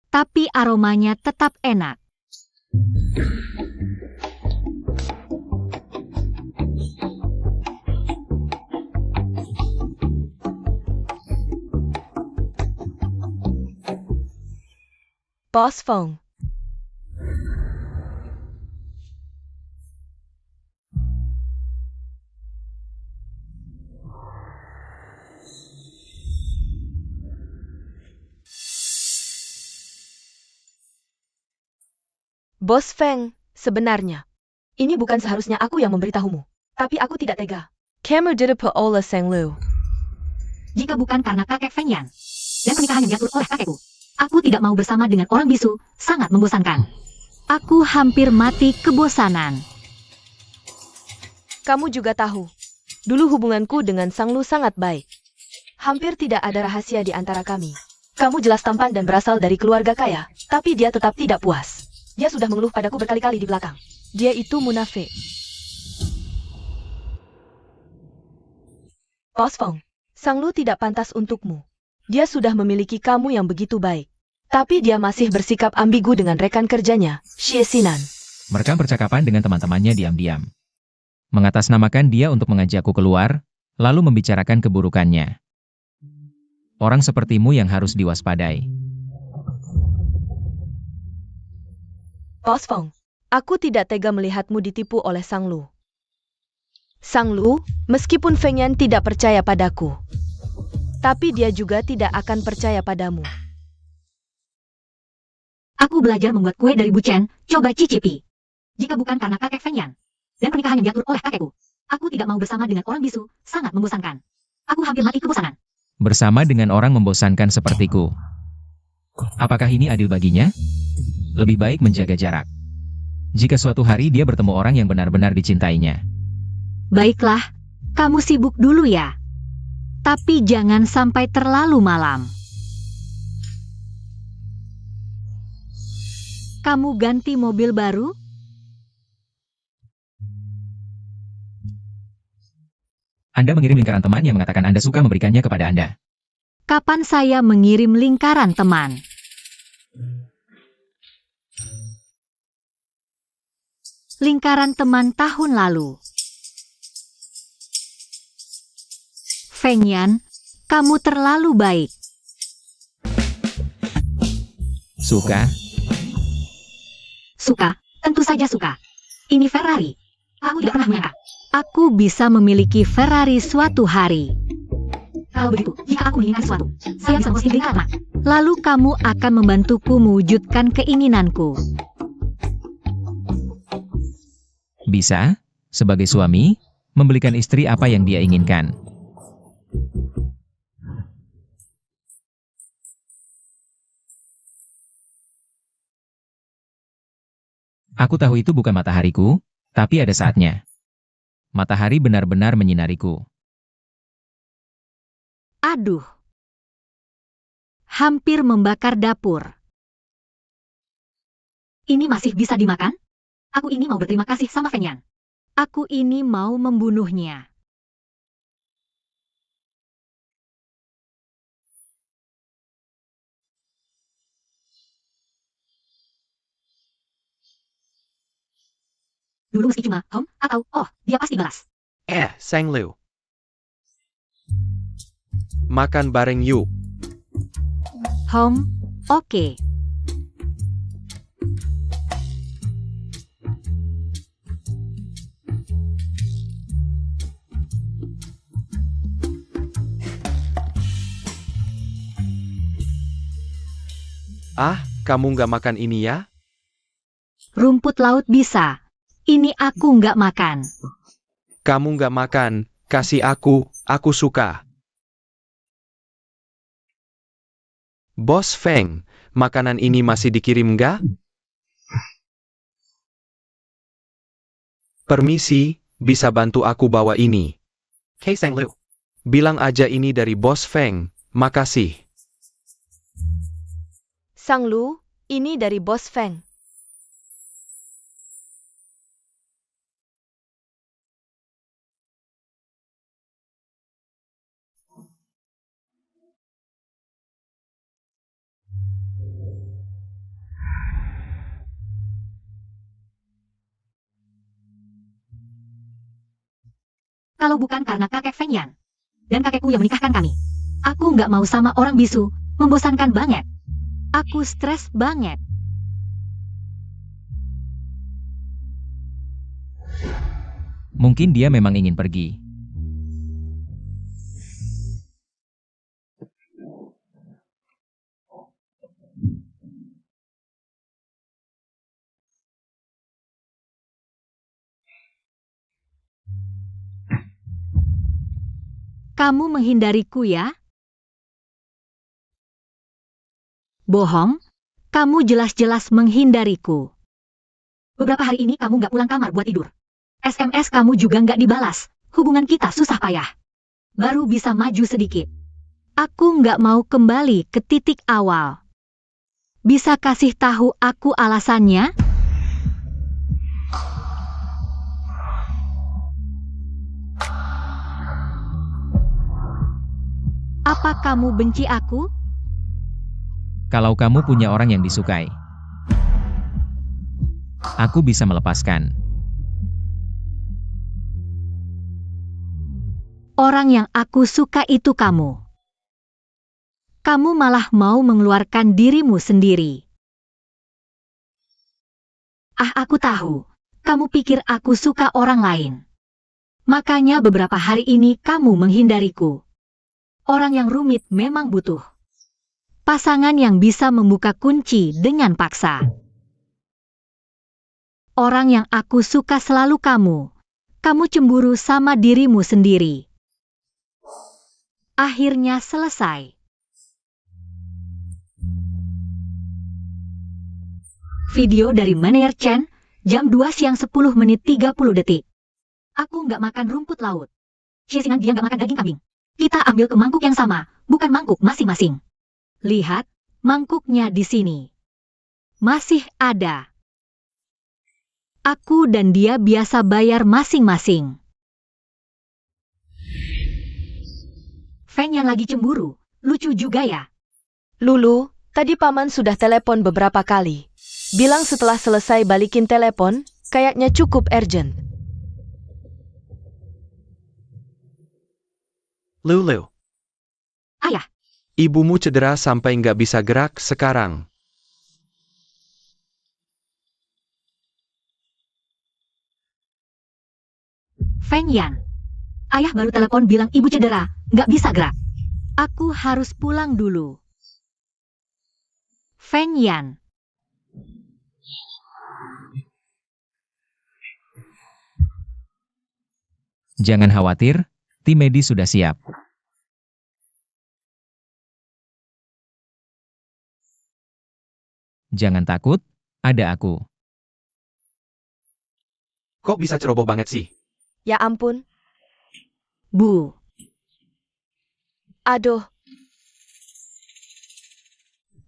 tapi aromanya tetap enak. Bos Feng. Bos Feng, sebenarnya. Ini bukan seharusnya aku yang memberitahumu. Tapi aku tidak tega. Kamu didapat oleh Sang Lu. Jika bukan karena kakek Feng Yan dan pernikahan yang diatur oleh kakekku, aku tidak mau bersama dengan orang bisu, sangat membosankan. Aku hampir mati kebosanan. Kamu juga tahu, dulu hubunganku dengan Sang Lu sangat baik. Hampir tidak ada rahasia di antara kami. Kamu jelas tampan dan berasal dari keluarga kaya, tapi dia tetap tidak puas. Dia sudah mengeluh padaku berkali-kali di belakang. Dia itu munafik. Bos Feng, Sang Lu tidak pantas untukmu. Dia sudah memiliki kamu yang begitu baik. Tapi dia masih bersikap ambigu dengan rekan kerjanya, Xie Xinan. Merekam percakapan dengan teman-temannya diam-diam. Mengatasnamakan dia untuk mengajakku keluar, lalu membicarakan keburukannya. Orang sepertimu yang harus diwaspadai. Bos Feng, aku tidak tega melihatmu ditipu oleh Sang Lu. Sang Lu, meskipun Feng Yan tidak percaya padaku, tapi dia juga tidak akan percaya padamu. Aku belajar membuat kue dari bucen, coba cicipi. Jika bukan karena kakek Feng Yan dan pernikahan yang diatur oleh kakekku, aku tidak mau bersama dengan orang bisu, sangat membosankan. Aku hampir mati kebosanan. Bersama dengan orang membosankan sepertiku. Apakah ini adil baginya? Lebih baik menjaga jarak. Jika suatu hari dia bertemu orang yang benar-benar dicintainya. Baiklah, kamu sibuk dulu ya. Tapi jangan sampai terlalu malam. Kamu ganti mobil baru? Anda mengirim lingkaran teman yang mengatakan Anda suka memberikannya kepada Anda. Kapan saya mengirim lingkaran teman? Lingkaran teman tahun lalu. Feng Yan, kamu terlalu baik. Suka? Suka, tentu saja suka. Ini Ferrari. Aku tidak pernah menyangka. Aku bisa memiliki Ferrari suatu hari. Kalau begitu, jika aku menginginkan sesuatu, saya bisa memposting lingkaran teman. Lalu kamu akan membantuku mewujudkan keinginanku. Bisa, sebagai suami, membelikan istri apa yang dia inginkan. Aku tahu itu bukan matahariku, tapi ada saatnya. Matahari benar-benar menyinariku. Aduh. Hampir membakar dapur. Ini masih bisa dimakan? Aku ini mau berterima kasih sama Feng Yan. Aku ini mau membunuhnya. Dulu meski cuma Hom atau oh, dia pasti balas. Sang Lu. Makan bareng yuk. Hom, oke. Kamu nggak makan ini ya? Rumput laut bisa. Ini aku nggak makan. Kamu nggak makan, kasih aku suka. Bos Feng, makanan ini masih dikirim nggak? Permisi, bisa bantu aku bawa ini? Hey Sang Lu. Bilang aja ini dari Bos Feng, makasih. Sang Lu, ini dari Bos Feng. Kalau bukan karena kakek Feng Yan dan kakekku yang menikahkan kami, aku nggak mau sama orang bisu, membosankan banget. Aku stres banget. Mungkin dia memang ingin pergi. Kamu menghindariku ya? Bohong, kamu jelas-jelas menghindariku. Beberapa hari ini kamu nggak pulang kamar buat tidur. SMS kamu juga nggak dibalas. Hubungan kita susah payah. Baru bisa maju sedikit. Aku nggak mau kembali ke titik awal. Bisa kasih tahu aku alasannya? Apa kamu benci aku? Kalau kamu punya orang yang disukai, aku bisa melepaskan. Orang yang aku suka itu kamu. Kamu malah mau mengeluarkan dirimu sendiri. Aku tahu. Kamu pikir aku suka orang lain. Makanya beberapa hari ini kamu menghindariku. Orang yang rumit memang butuh pasangan yang bisa membuka kunci dengan paksa. Orang yang aku suka selalu kamu. Kamu cemburu sama dirimu sendiri. Akhirnya selesai. Video dari Maneer Chen, jam 2 siang 10 menit 30 detik. Aku nggak makan rumput laut. Cisinan dia nggak makan daging kambing. Kita ambil ke mangkuk yang sama, bukan mangkuk masing-masing. Lihat, mangkuknya di sini. Masih ada. Aku dan dia biasa bayar masing-masing. Feng yang lagi cemburu, lucu juga ya. Lulu, tadi paman sudah telepon beberapa kali. Bilang setelah selesai balikin telepon, kayaknya cukup urgent. Lulu, Ayah, ibumu cedera sampai nggak bisa gerak sekarang. Feng Yan. Ayah baru telepon bilang ibu cedera, nggak bisa gerak. Aku harus pulang dulu. Feng Yan. Jangan khawatir, tim medis sudah siap. Jangan takut, ada aku. Kok bisa ceroboh banget sih? Ya ampun, Bu. aduh.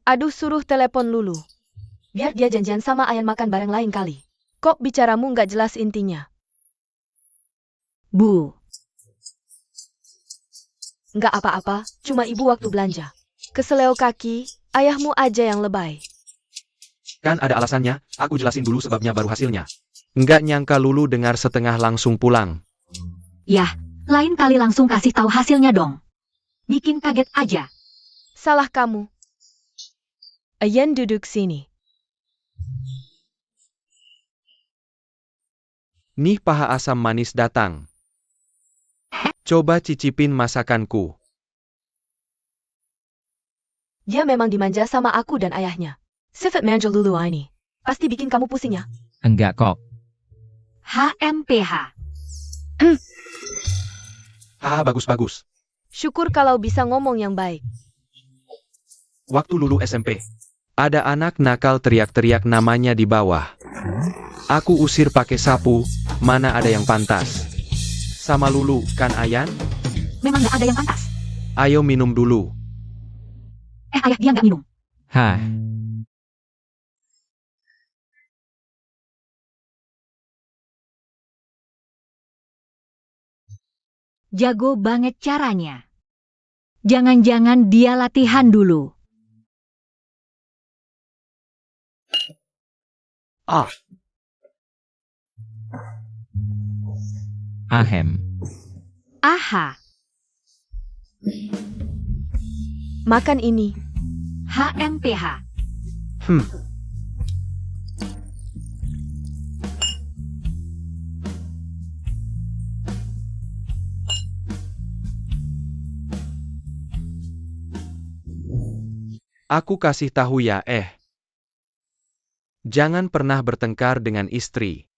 Aduh, suruh telepon Lulu. Biar dia janjian sama Ayan makan bareng lain kali. Kok bicaramu nggak jelas intinya? Bu. Nggak apa-apa, cuma ibu waktu belanja. Keseleo kaki, ayahmu aja yang lebay. Kan ada alasannya, aku jelasin dulu sebabnya baru hasilnya. Nggak nyangka Lulu dengar setengah langsung pulang. Yah, lain kali langsung kasih tahu hasilnya dong. Bikin kaget aja. Salah kamu. Ayan duduk sini. Nih paha asam manis datang. Coba cicipin masakanku. Dia memang dimanja sama aku dan ayahnya. Sifat manja Lulu ini. Pasti bikin kamu pusing ya. Enggak kok. HMPH. Haha, bagus-bagus. Syukur kalau bisa ngomong yang baik. Waktu Lulu SMP, ada anak nakal teriak-teriak namanya di bawah. Aku usir pakai sapu, mana ada yang pantas. Sama Lulu, kan Ayan? Memang nggak ada yang pantas. Ayo minum dulu. Ayah dia nggak minum. Hah, Jago banget caranya. Jangan-jangan dia latihan dulu. Ah, ahem. Aha. Makan ini. HMPH. Aku kasih tahu ya, jangan pernah bertengkar dengan istri.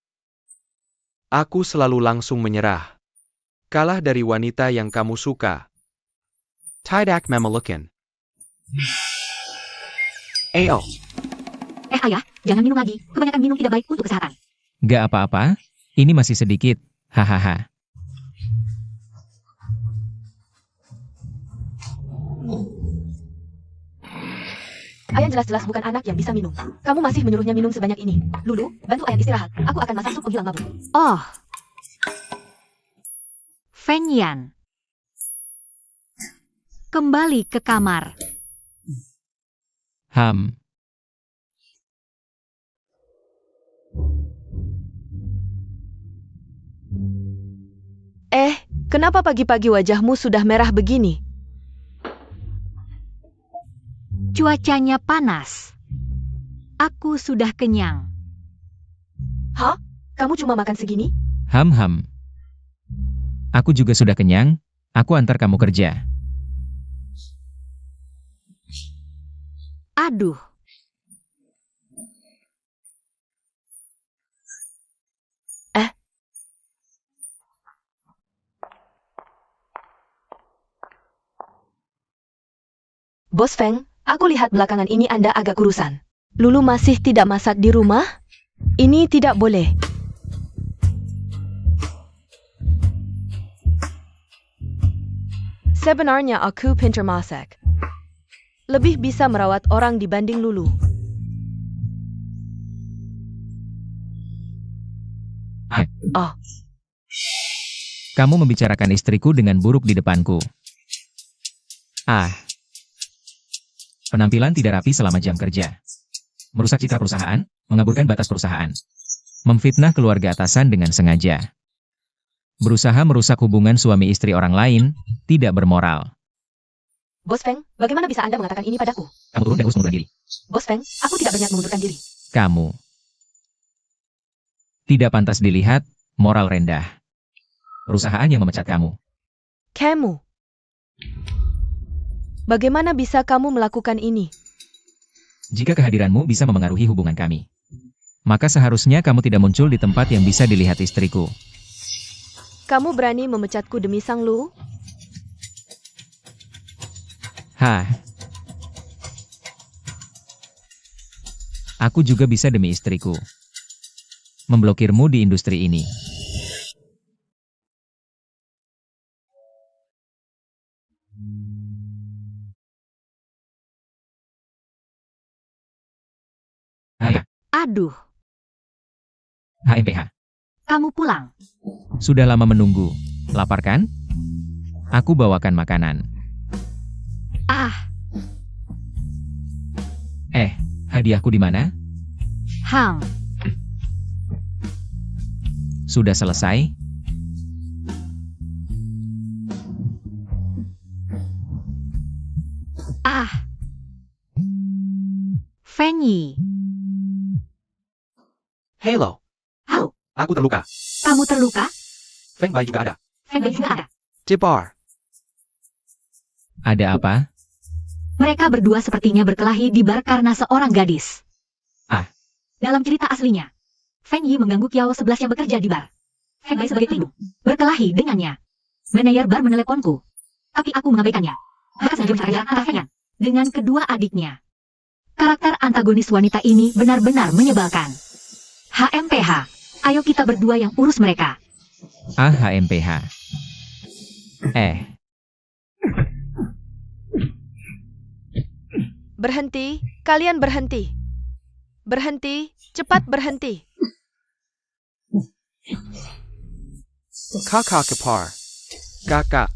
Aku selalu langsung menyerah. Kalah dari wanita yang kamu suka. Tidak memelukkan. Ayo. Ayah, jangan minum lagi. Kebanyakan minum tidak baik untuk kesehatan. Gak apa-apa, ini masih sedikit. Hahaha. Ayan jelas-jelas bukan anak yang bisa minum. Kamu masih menyuruhnya minum sebanyak ini. Lulu, bantu Ayan istirahat. Aku akan masak sup penghilang mabuk. Oh. Feng Yan. Kembali ke kamar. Ham. Kenapa pagi-pagi wajahmu sudah merah begini? Cuacanya panas. Aku sudah kenyang. Hah? Kamu cuma makan segini? Ham. Aku juga sudah kenyang, aku antar kamu kerja. Aduh. Bos Feng, aku lihat belakangan ini Anda agak kurusan. Lulu masih tidak masak di rumah? Ini tidak boleh. Sebenarnya aku pintar masak. Lebih bisa merawat orang dibanding Lulu. Kamu membicarakan istriku dengan buruk di depanku. Penampilan tidak rapi selama jam kerja. Merusak citra perusahaan, mengaburkan batas perusahaan. Memfitnah keluarga atasan dengan sengaja. Berusaha merusak hubungan suami istri orang lain, tidak bermoral. Bos Feng, bagaimana bisa Anda mengatakan ini padaku? Kamu turun dan urus mengundurkan diri. Bos Feng, aku tidak berniat mengundurkan diri. Kamu tidak pantas dilihat, moral rendah. Perusahaan yang memecat kamu. Kamu. Bagaimana bisa kamu melakukan ini? Jika kehadiranmu bisa memengaruhi hubungan kami, maka seharusnya kamu tidak muncul di tempat yang bisa dilihat istriku. Kamu berani memecatku demi Sang Lu? Aku juga bisa demi istriku. Memblokirmu di industri ini. Aduh. HMPH. Kamu pulang. Sudah lama menunggu. Lapar kan? Aku bawakan makanan. Hadiahku di mana? Ham. Sudah selesai? Feng Yi. Hello. Halo. Aku terluka. Kamu terluka? Feng Bai juga ada. Feng Yi juga ada. Di bar. Ada apa? Mereka berdua sepertinya berkelahi di bar karena seorang gadis. Dalam cerita aslinya, Feng Yi mengganggu Kiao 11 yang bekerja di bar. Feng Bai sebagai pelindung berkelahi dengannya. Manajer bar meneleponku, tapi aku mengabaikannya. Mereka sengaja menceraikan antara Feng Yan dengan kedua adiknya. Karakter antagonis wanita ini benar-benar menyebalkan. HMPH, ayo kita berdua yang urus mereka. HMPH. Berhenti, kalian berhenti. Berhenti, cepat berhenti. Kakak kepar. Kakak.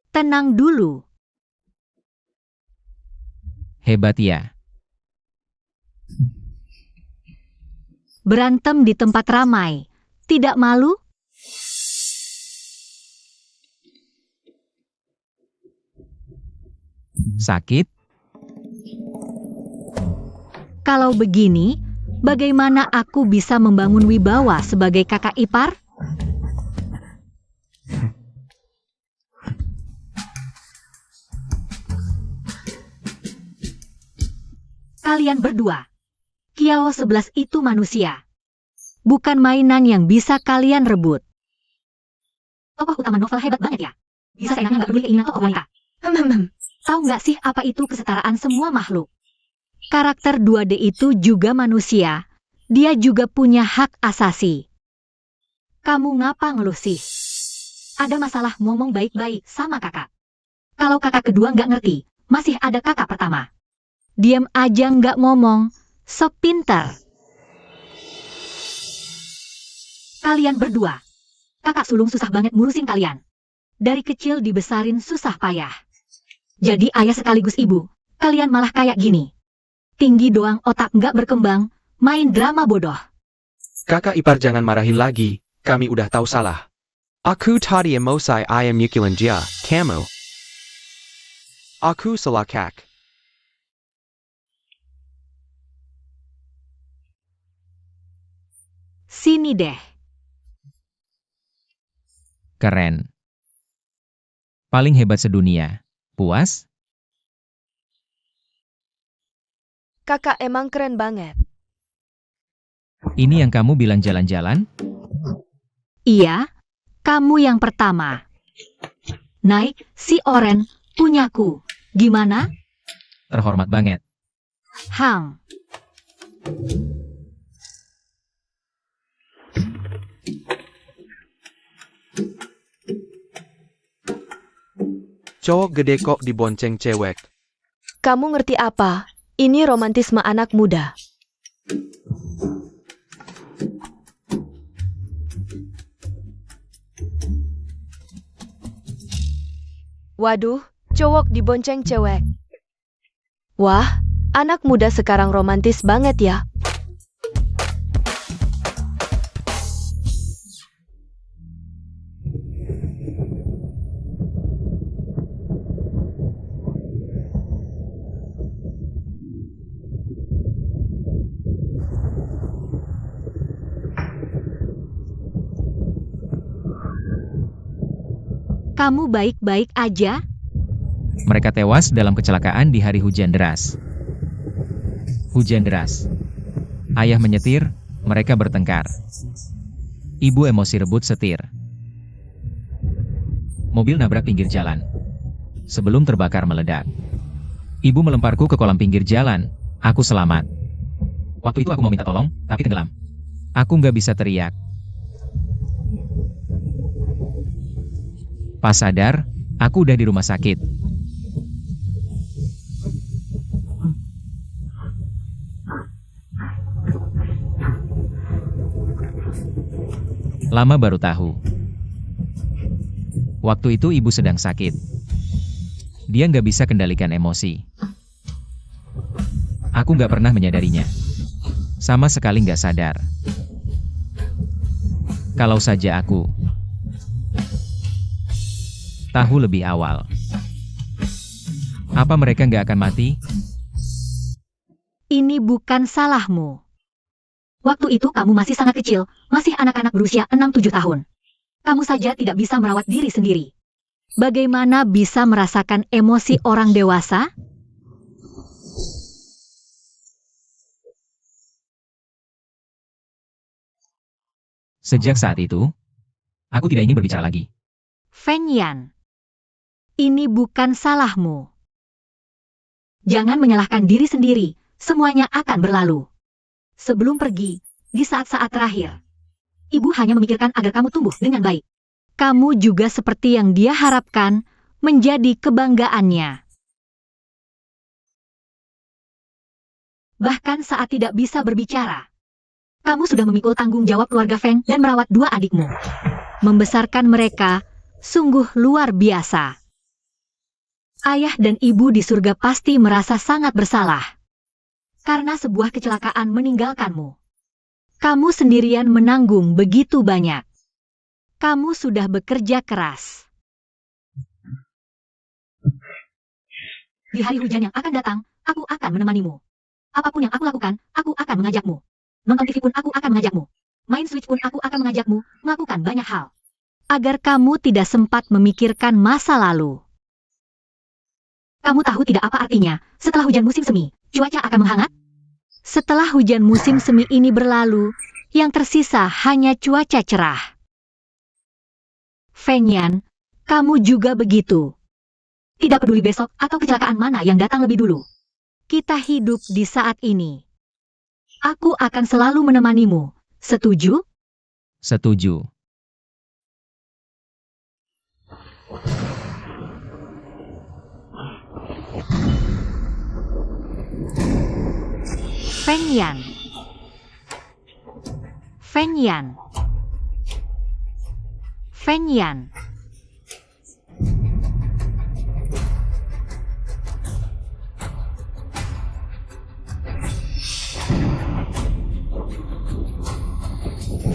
Tenang dulu. Hebat ya. Berantem di tempat ramai. Tidak malu? Sakit? Kalau begini, bagaimana aku bisa membangun wibawa sebagai kakak ipar? Kalian berdua, Kiao 11 itu manusia. Bukan mainan yang bisa kalian rebut. Tokoh utama novel hebat banget ya. Bisa seenaknya nggak peduli keinginan tokoh wanita. Tahu nggak sih apa itu kesetaraan semua makhluk? Karakter 2D itu juga manusia. Dia juga punya hak asasi. Kamu ngapa ngeluh sih? Ada masalah ngomong baik-baik sama kakak. Kalau kakak kedua nggak ngerti, masih ada kakak pertama. Diam aja nggak ngomong, sok pintar. Kalian berdua. Kakak sulung susah banget ngurusin kalian. Dari kecil dibesarin susah payah. Jadi ayah sekaligus ibu, kalian malah kayak gini. Tinggi doang otak nggak berkembang, main drama bodoh. Kakak ipar jangan marahin lagi, kami udah tahu salah. Aku tadi emosi ayam nyukilan dia, kamu. Aku salah kak. Sini deh. Keren. Paling hebat sedunia. Puas? Kakak emang keren banget. Ini yang kamu bilang jalan-jalan? Iya, kamu yang pertama. Naik, si Oren, punyaku. Gimana? Terhormat banget. Hang. Cowok gede kok dibonceng cewek. Kamu ngerti apa? Ini romantisme anak muda. Waduh, cowok dibonceng cewek. Wah, anak muda sekarang romantis banget ya. Kamu baik-baik aja? Mereka tewas dalam kecelakaan di hari hujan deras. Hujan deras. Ayah menyetir, mereka bertengkar. Ibu emosi rebut setir. Mobil nabrak pinggir jalan. Sebelum terbakar meledak. Ibu melemparku ke kolam pinggir jalan. Aku selamat. Waktu itu aku mau minta tolong, tapi tenggelam. Aku nggak bisa teriak. Pas sadar, aku udah di rumah sakit. Lama baru tahu. Waktu itu ibu sedang sakit. Dia nggak bisa kendalikan emosi. Aku nggak pernah menyadarinya. Sama sekali nggak sadar. Kalau saja aku tahu lebih awal. Apa mereka nggak akan mati? Ini bukan salahmu. Waktu itu kamu masih sangat kecil, masih anak-anak berusia 6-7 tahun. Kamu saja tidak bisa merawat diri sendiri. Bagaimana bisa merasakan emosi orang dewasa? Sejak saat itu, aku tidak ingin berbicara lagi. Feng Yan. Ini bukan salahmu. Jangan menyalahkan diri sendiri, semuanya akan berlalu. Sebelum pergi, di saat-saat terakhir, ibu hanya memikirkan agar kamu tumbuh dengan baik. Kamu juga seperti yang dia harapkan, menjadi kebanggaannya. Bahkan saat tidak bisa berbicara, kamu sudah memikul tanggung jawab keluarga Feng dan merawat 2 adikmu. Membesarkan mereka, sungguh luar biasa. Ayah dan ibu di surga pasti merasa sangat bersalah. Karena sebuah kecelakaan meninggalkanmu. Kamu sendirian menanggung begitu banyak. Kamu sudah bekerja keras. Di hari hujan yang akan datang, aku akan menemanimu. Apapun yang aku lakukan, aku akan mengajakmu. Nonton TV pun aku akan mengajakmu. Main Switch pun aku akan mengajakmu, melakukan banyak hal. Agar kamu tidak sempat memikirkan masa lalu. Kamu tahu tidak apa artinya, setelah hujan musim semi, cuaca akan menghangat? Setelah hujan musim semi ini berlalu, yang tersisa hanya cuaca cerah. Feng Yan, kamu juga begitu. Tidak peduli besok atau kecelakaan mana yang datang lebih dulu. Kita hidup di saat ini. Aku akan selalu menemanimu. Setuju? Setuju. Feng Yan. Feng Yan. Feng Yan.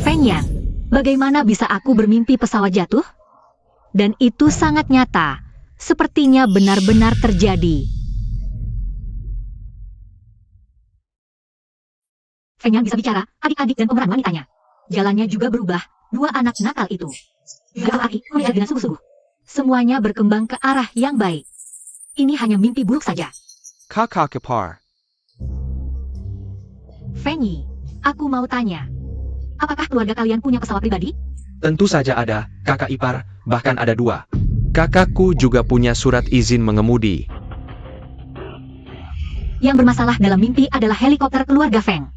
Feng Yan, bagaimana bisa aku bermimpi pesawat jatuh? Dan itu sangat nyata, sepertinya benar-benar terjadi. Feng Yan bisa bicara, adik-adik dan pemeran wanitanya. Jalannya juga berubah, dua anak nakal itu. Gak lagi melihat dengan sungguh-sungguh. Semuanya berkembang ke arah yang baik. Ini hanya mimpi buruk saja. Kakak ipar. Feng Yi, aku mau tanya. Apakah keluarga kalian punya pesawat pribadi? Tentu saja ada, kakak ipar, bahkan ada 2. Kakakku juga punya surat izin mengemudi. Yang bermasalah dalam mimpi adalah helikopter keluarga Feng.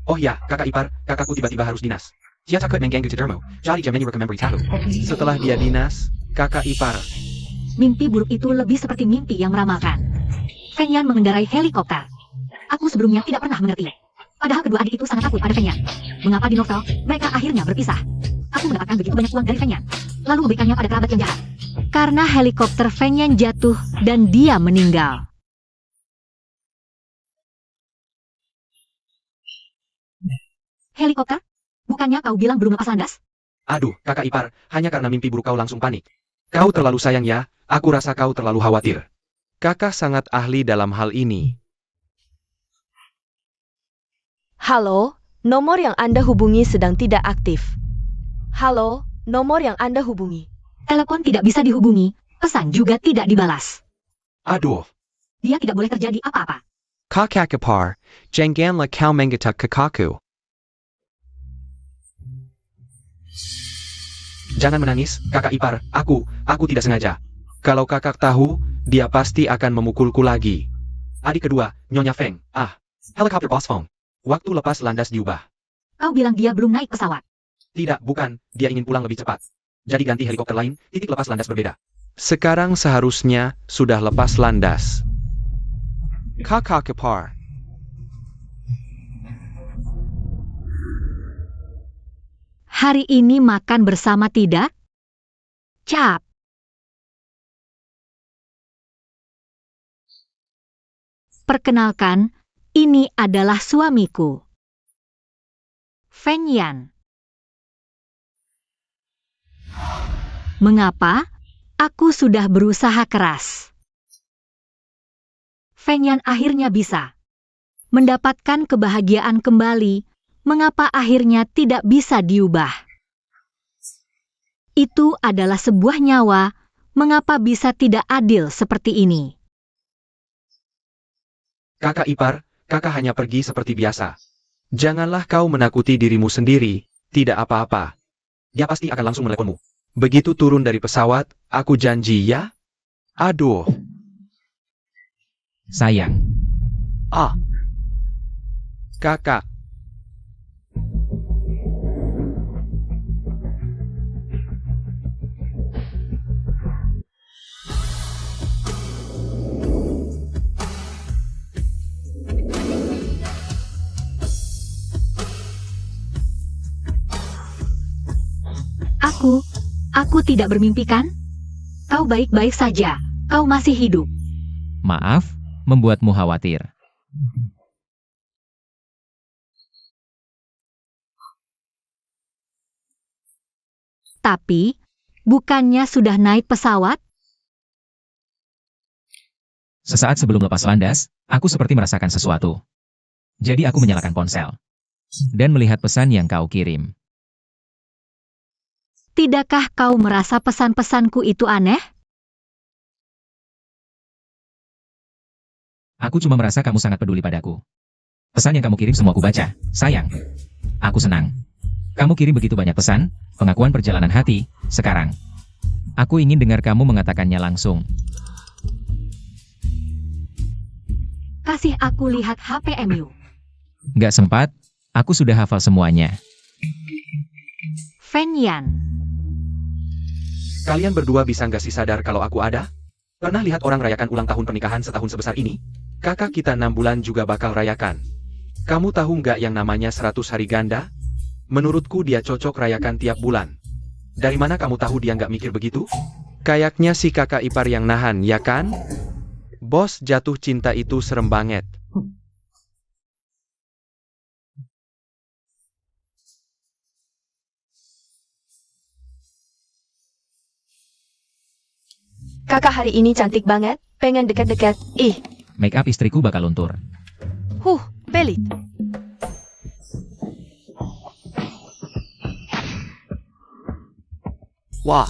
Oh ya, kakak ipar, kakakku tiba-tiba harus dinas. Dia takut mengganggu tidermu, jadi dia menyuruh memberitahu. Setelah dia dinas, kakak ipar. Mimpi buruk itu lebih seperti mimpi yang meramalkan. Feng Yan mengendarai helikopter. Aku sebelumnya tidak pernah mengerti. Padahal kedua adik itu sangat takut pada Feng Yan. Mengapa di novel, mereka akhirnya berpisah? Aku mendapatkan begitu banyak uang dari Feng Yan, lalu memberikannya pada kerabat yang jahat. Karena helikopter Feng Yan jatuh dan dia meninggal. Helikopter? Bukannya kau bilang belum lepas landas? Aduh, kakak ipar, hanya karena mimpi buruk kau langsung panik. Kau terlalu sayang ya, aku rasa kau terlalu khawatir. Kakak sangat ahli dalam hal ini. Halo, nomor yang Anda hubungi sedang tidak aktif. Halo, nomor yang Anda hubungi. Telepon tidak bisa dihubungi, pesan juga tidak dibalas. Aduh, Dia tidak boleh terjadi apa-apa. kakak ipar, janganlah kau menggetak kakakku. Jangan menangis, kakak ipar, aku tidak sengaja. Kalau kakak tahu, dia pasti akan memukulku lagi. Adik kedua, Nyonya Feng, helikopter boss Feng. Waktu lepas landas diubah. Kau bilang dia belum naik pesawat. Tidak, bukan, dia ingin pulang lebih cepat. Jadi ganti helikopter lain, titik lepas landas berbeda. Sekarang seharusnya sudah lepas landas. Kakak ipar. Hari ini makan bersama tidak? Cap. Perkenalkan, ini adalah suamiku. Feng Yan. Mengapa? Aku sudah berusaha keras. Feng Yan akhirnya bisa mendapatkan kebahagiaan kembali. Mengapa akhirnya tidak bisa diubah? Itu adalah sebuah nyawa, mengapa bisa tidak adil seperti ini? Kakak ipar, kakak hanya pergi seperti biasa. Janganlah kau menakuti dirimu sendiri, tidak apa-apa. Dia pasti akan langsung meneleponmu. Begitu turun dari pesawat, aku janji ya? Aduh. Sayang. Kakak. Aku tidak bermimpi kan? Kau baik-baik saja, kau masih hidup. Maaf, membuatmu khawatir. Tapi, bukannya sudah naik pesawat? Sesaat sebelum lepas landas, aku seperti merasakan sesuatu. Jadi aku menyalakan ponsel. Dan melihat pesan yang kau kirim. Tidakkah kau merasa pesan-pesanku itu aneh? Aku cuma merasa kamu sangat peduli padaku. Pesan yang kamu kirim semua aku baca. Sayang. Aku senang. Kamu kirim begitu banyak pesan, pengakuan perjalanan hati, sekarang. Aku ingin dengar kamu mengatakannya langsung. Kasih aku lihat HPMU. Nggak sempat, aku sudah hafal semuanya. Fen Yan. Kalian berdua bisa nggak sih sadar kalau aku ada? Pernah lihat orang rayakan ulang tahun pernikahan setahun sebesar ini? Kakak kita 6 bulan juga bakal rayakan. Kamu tahu nggak yang namanya 100 hari ganda? Menurutku dia cocok rayakan tiap bulan. Dari mana kamu tahu dia nggak mikir begitu? Kayaknya si kakak ipar yang nahan, ya kan? Bos, jatuh cinta itu serem banget. Kakak hari ini cantik banget, pengen dekat-dekat. Ih, Make up istriku bakal luntur. pelit. Wah,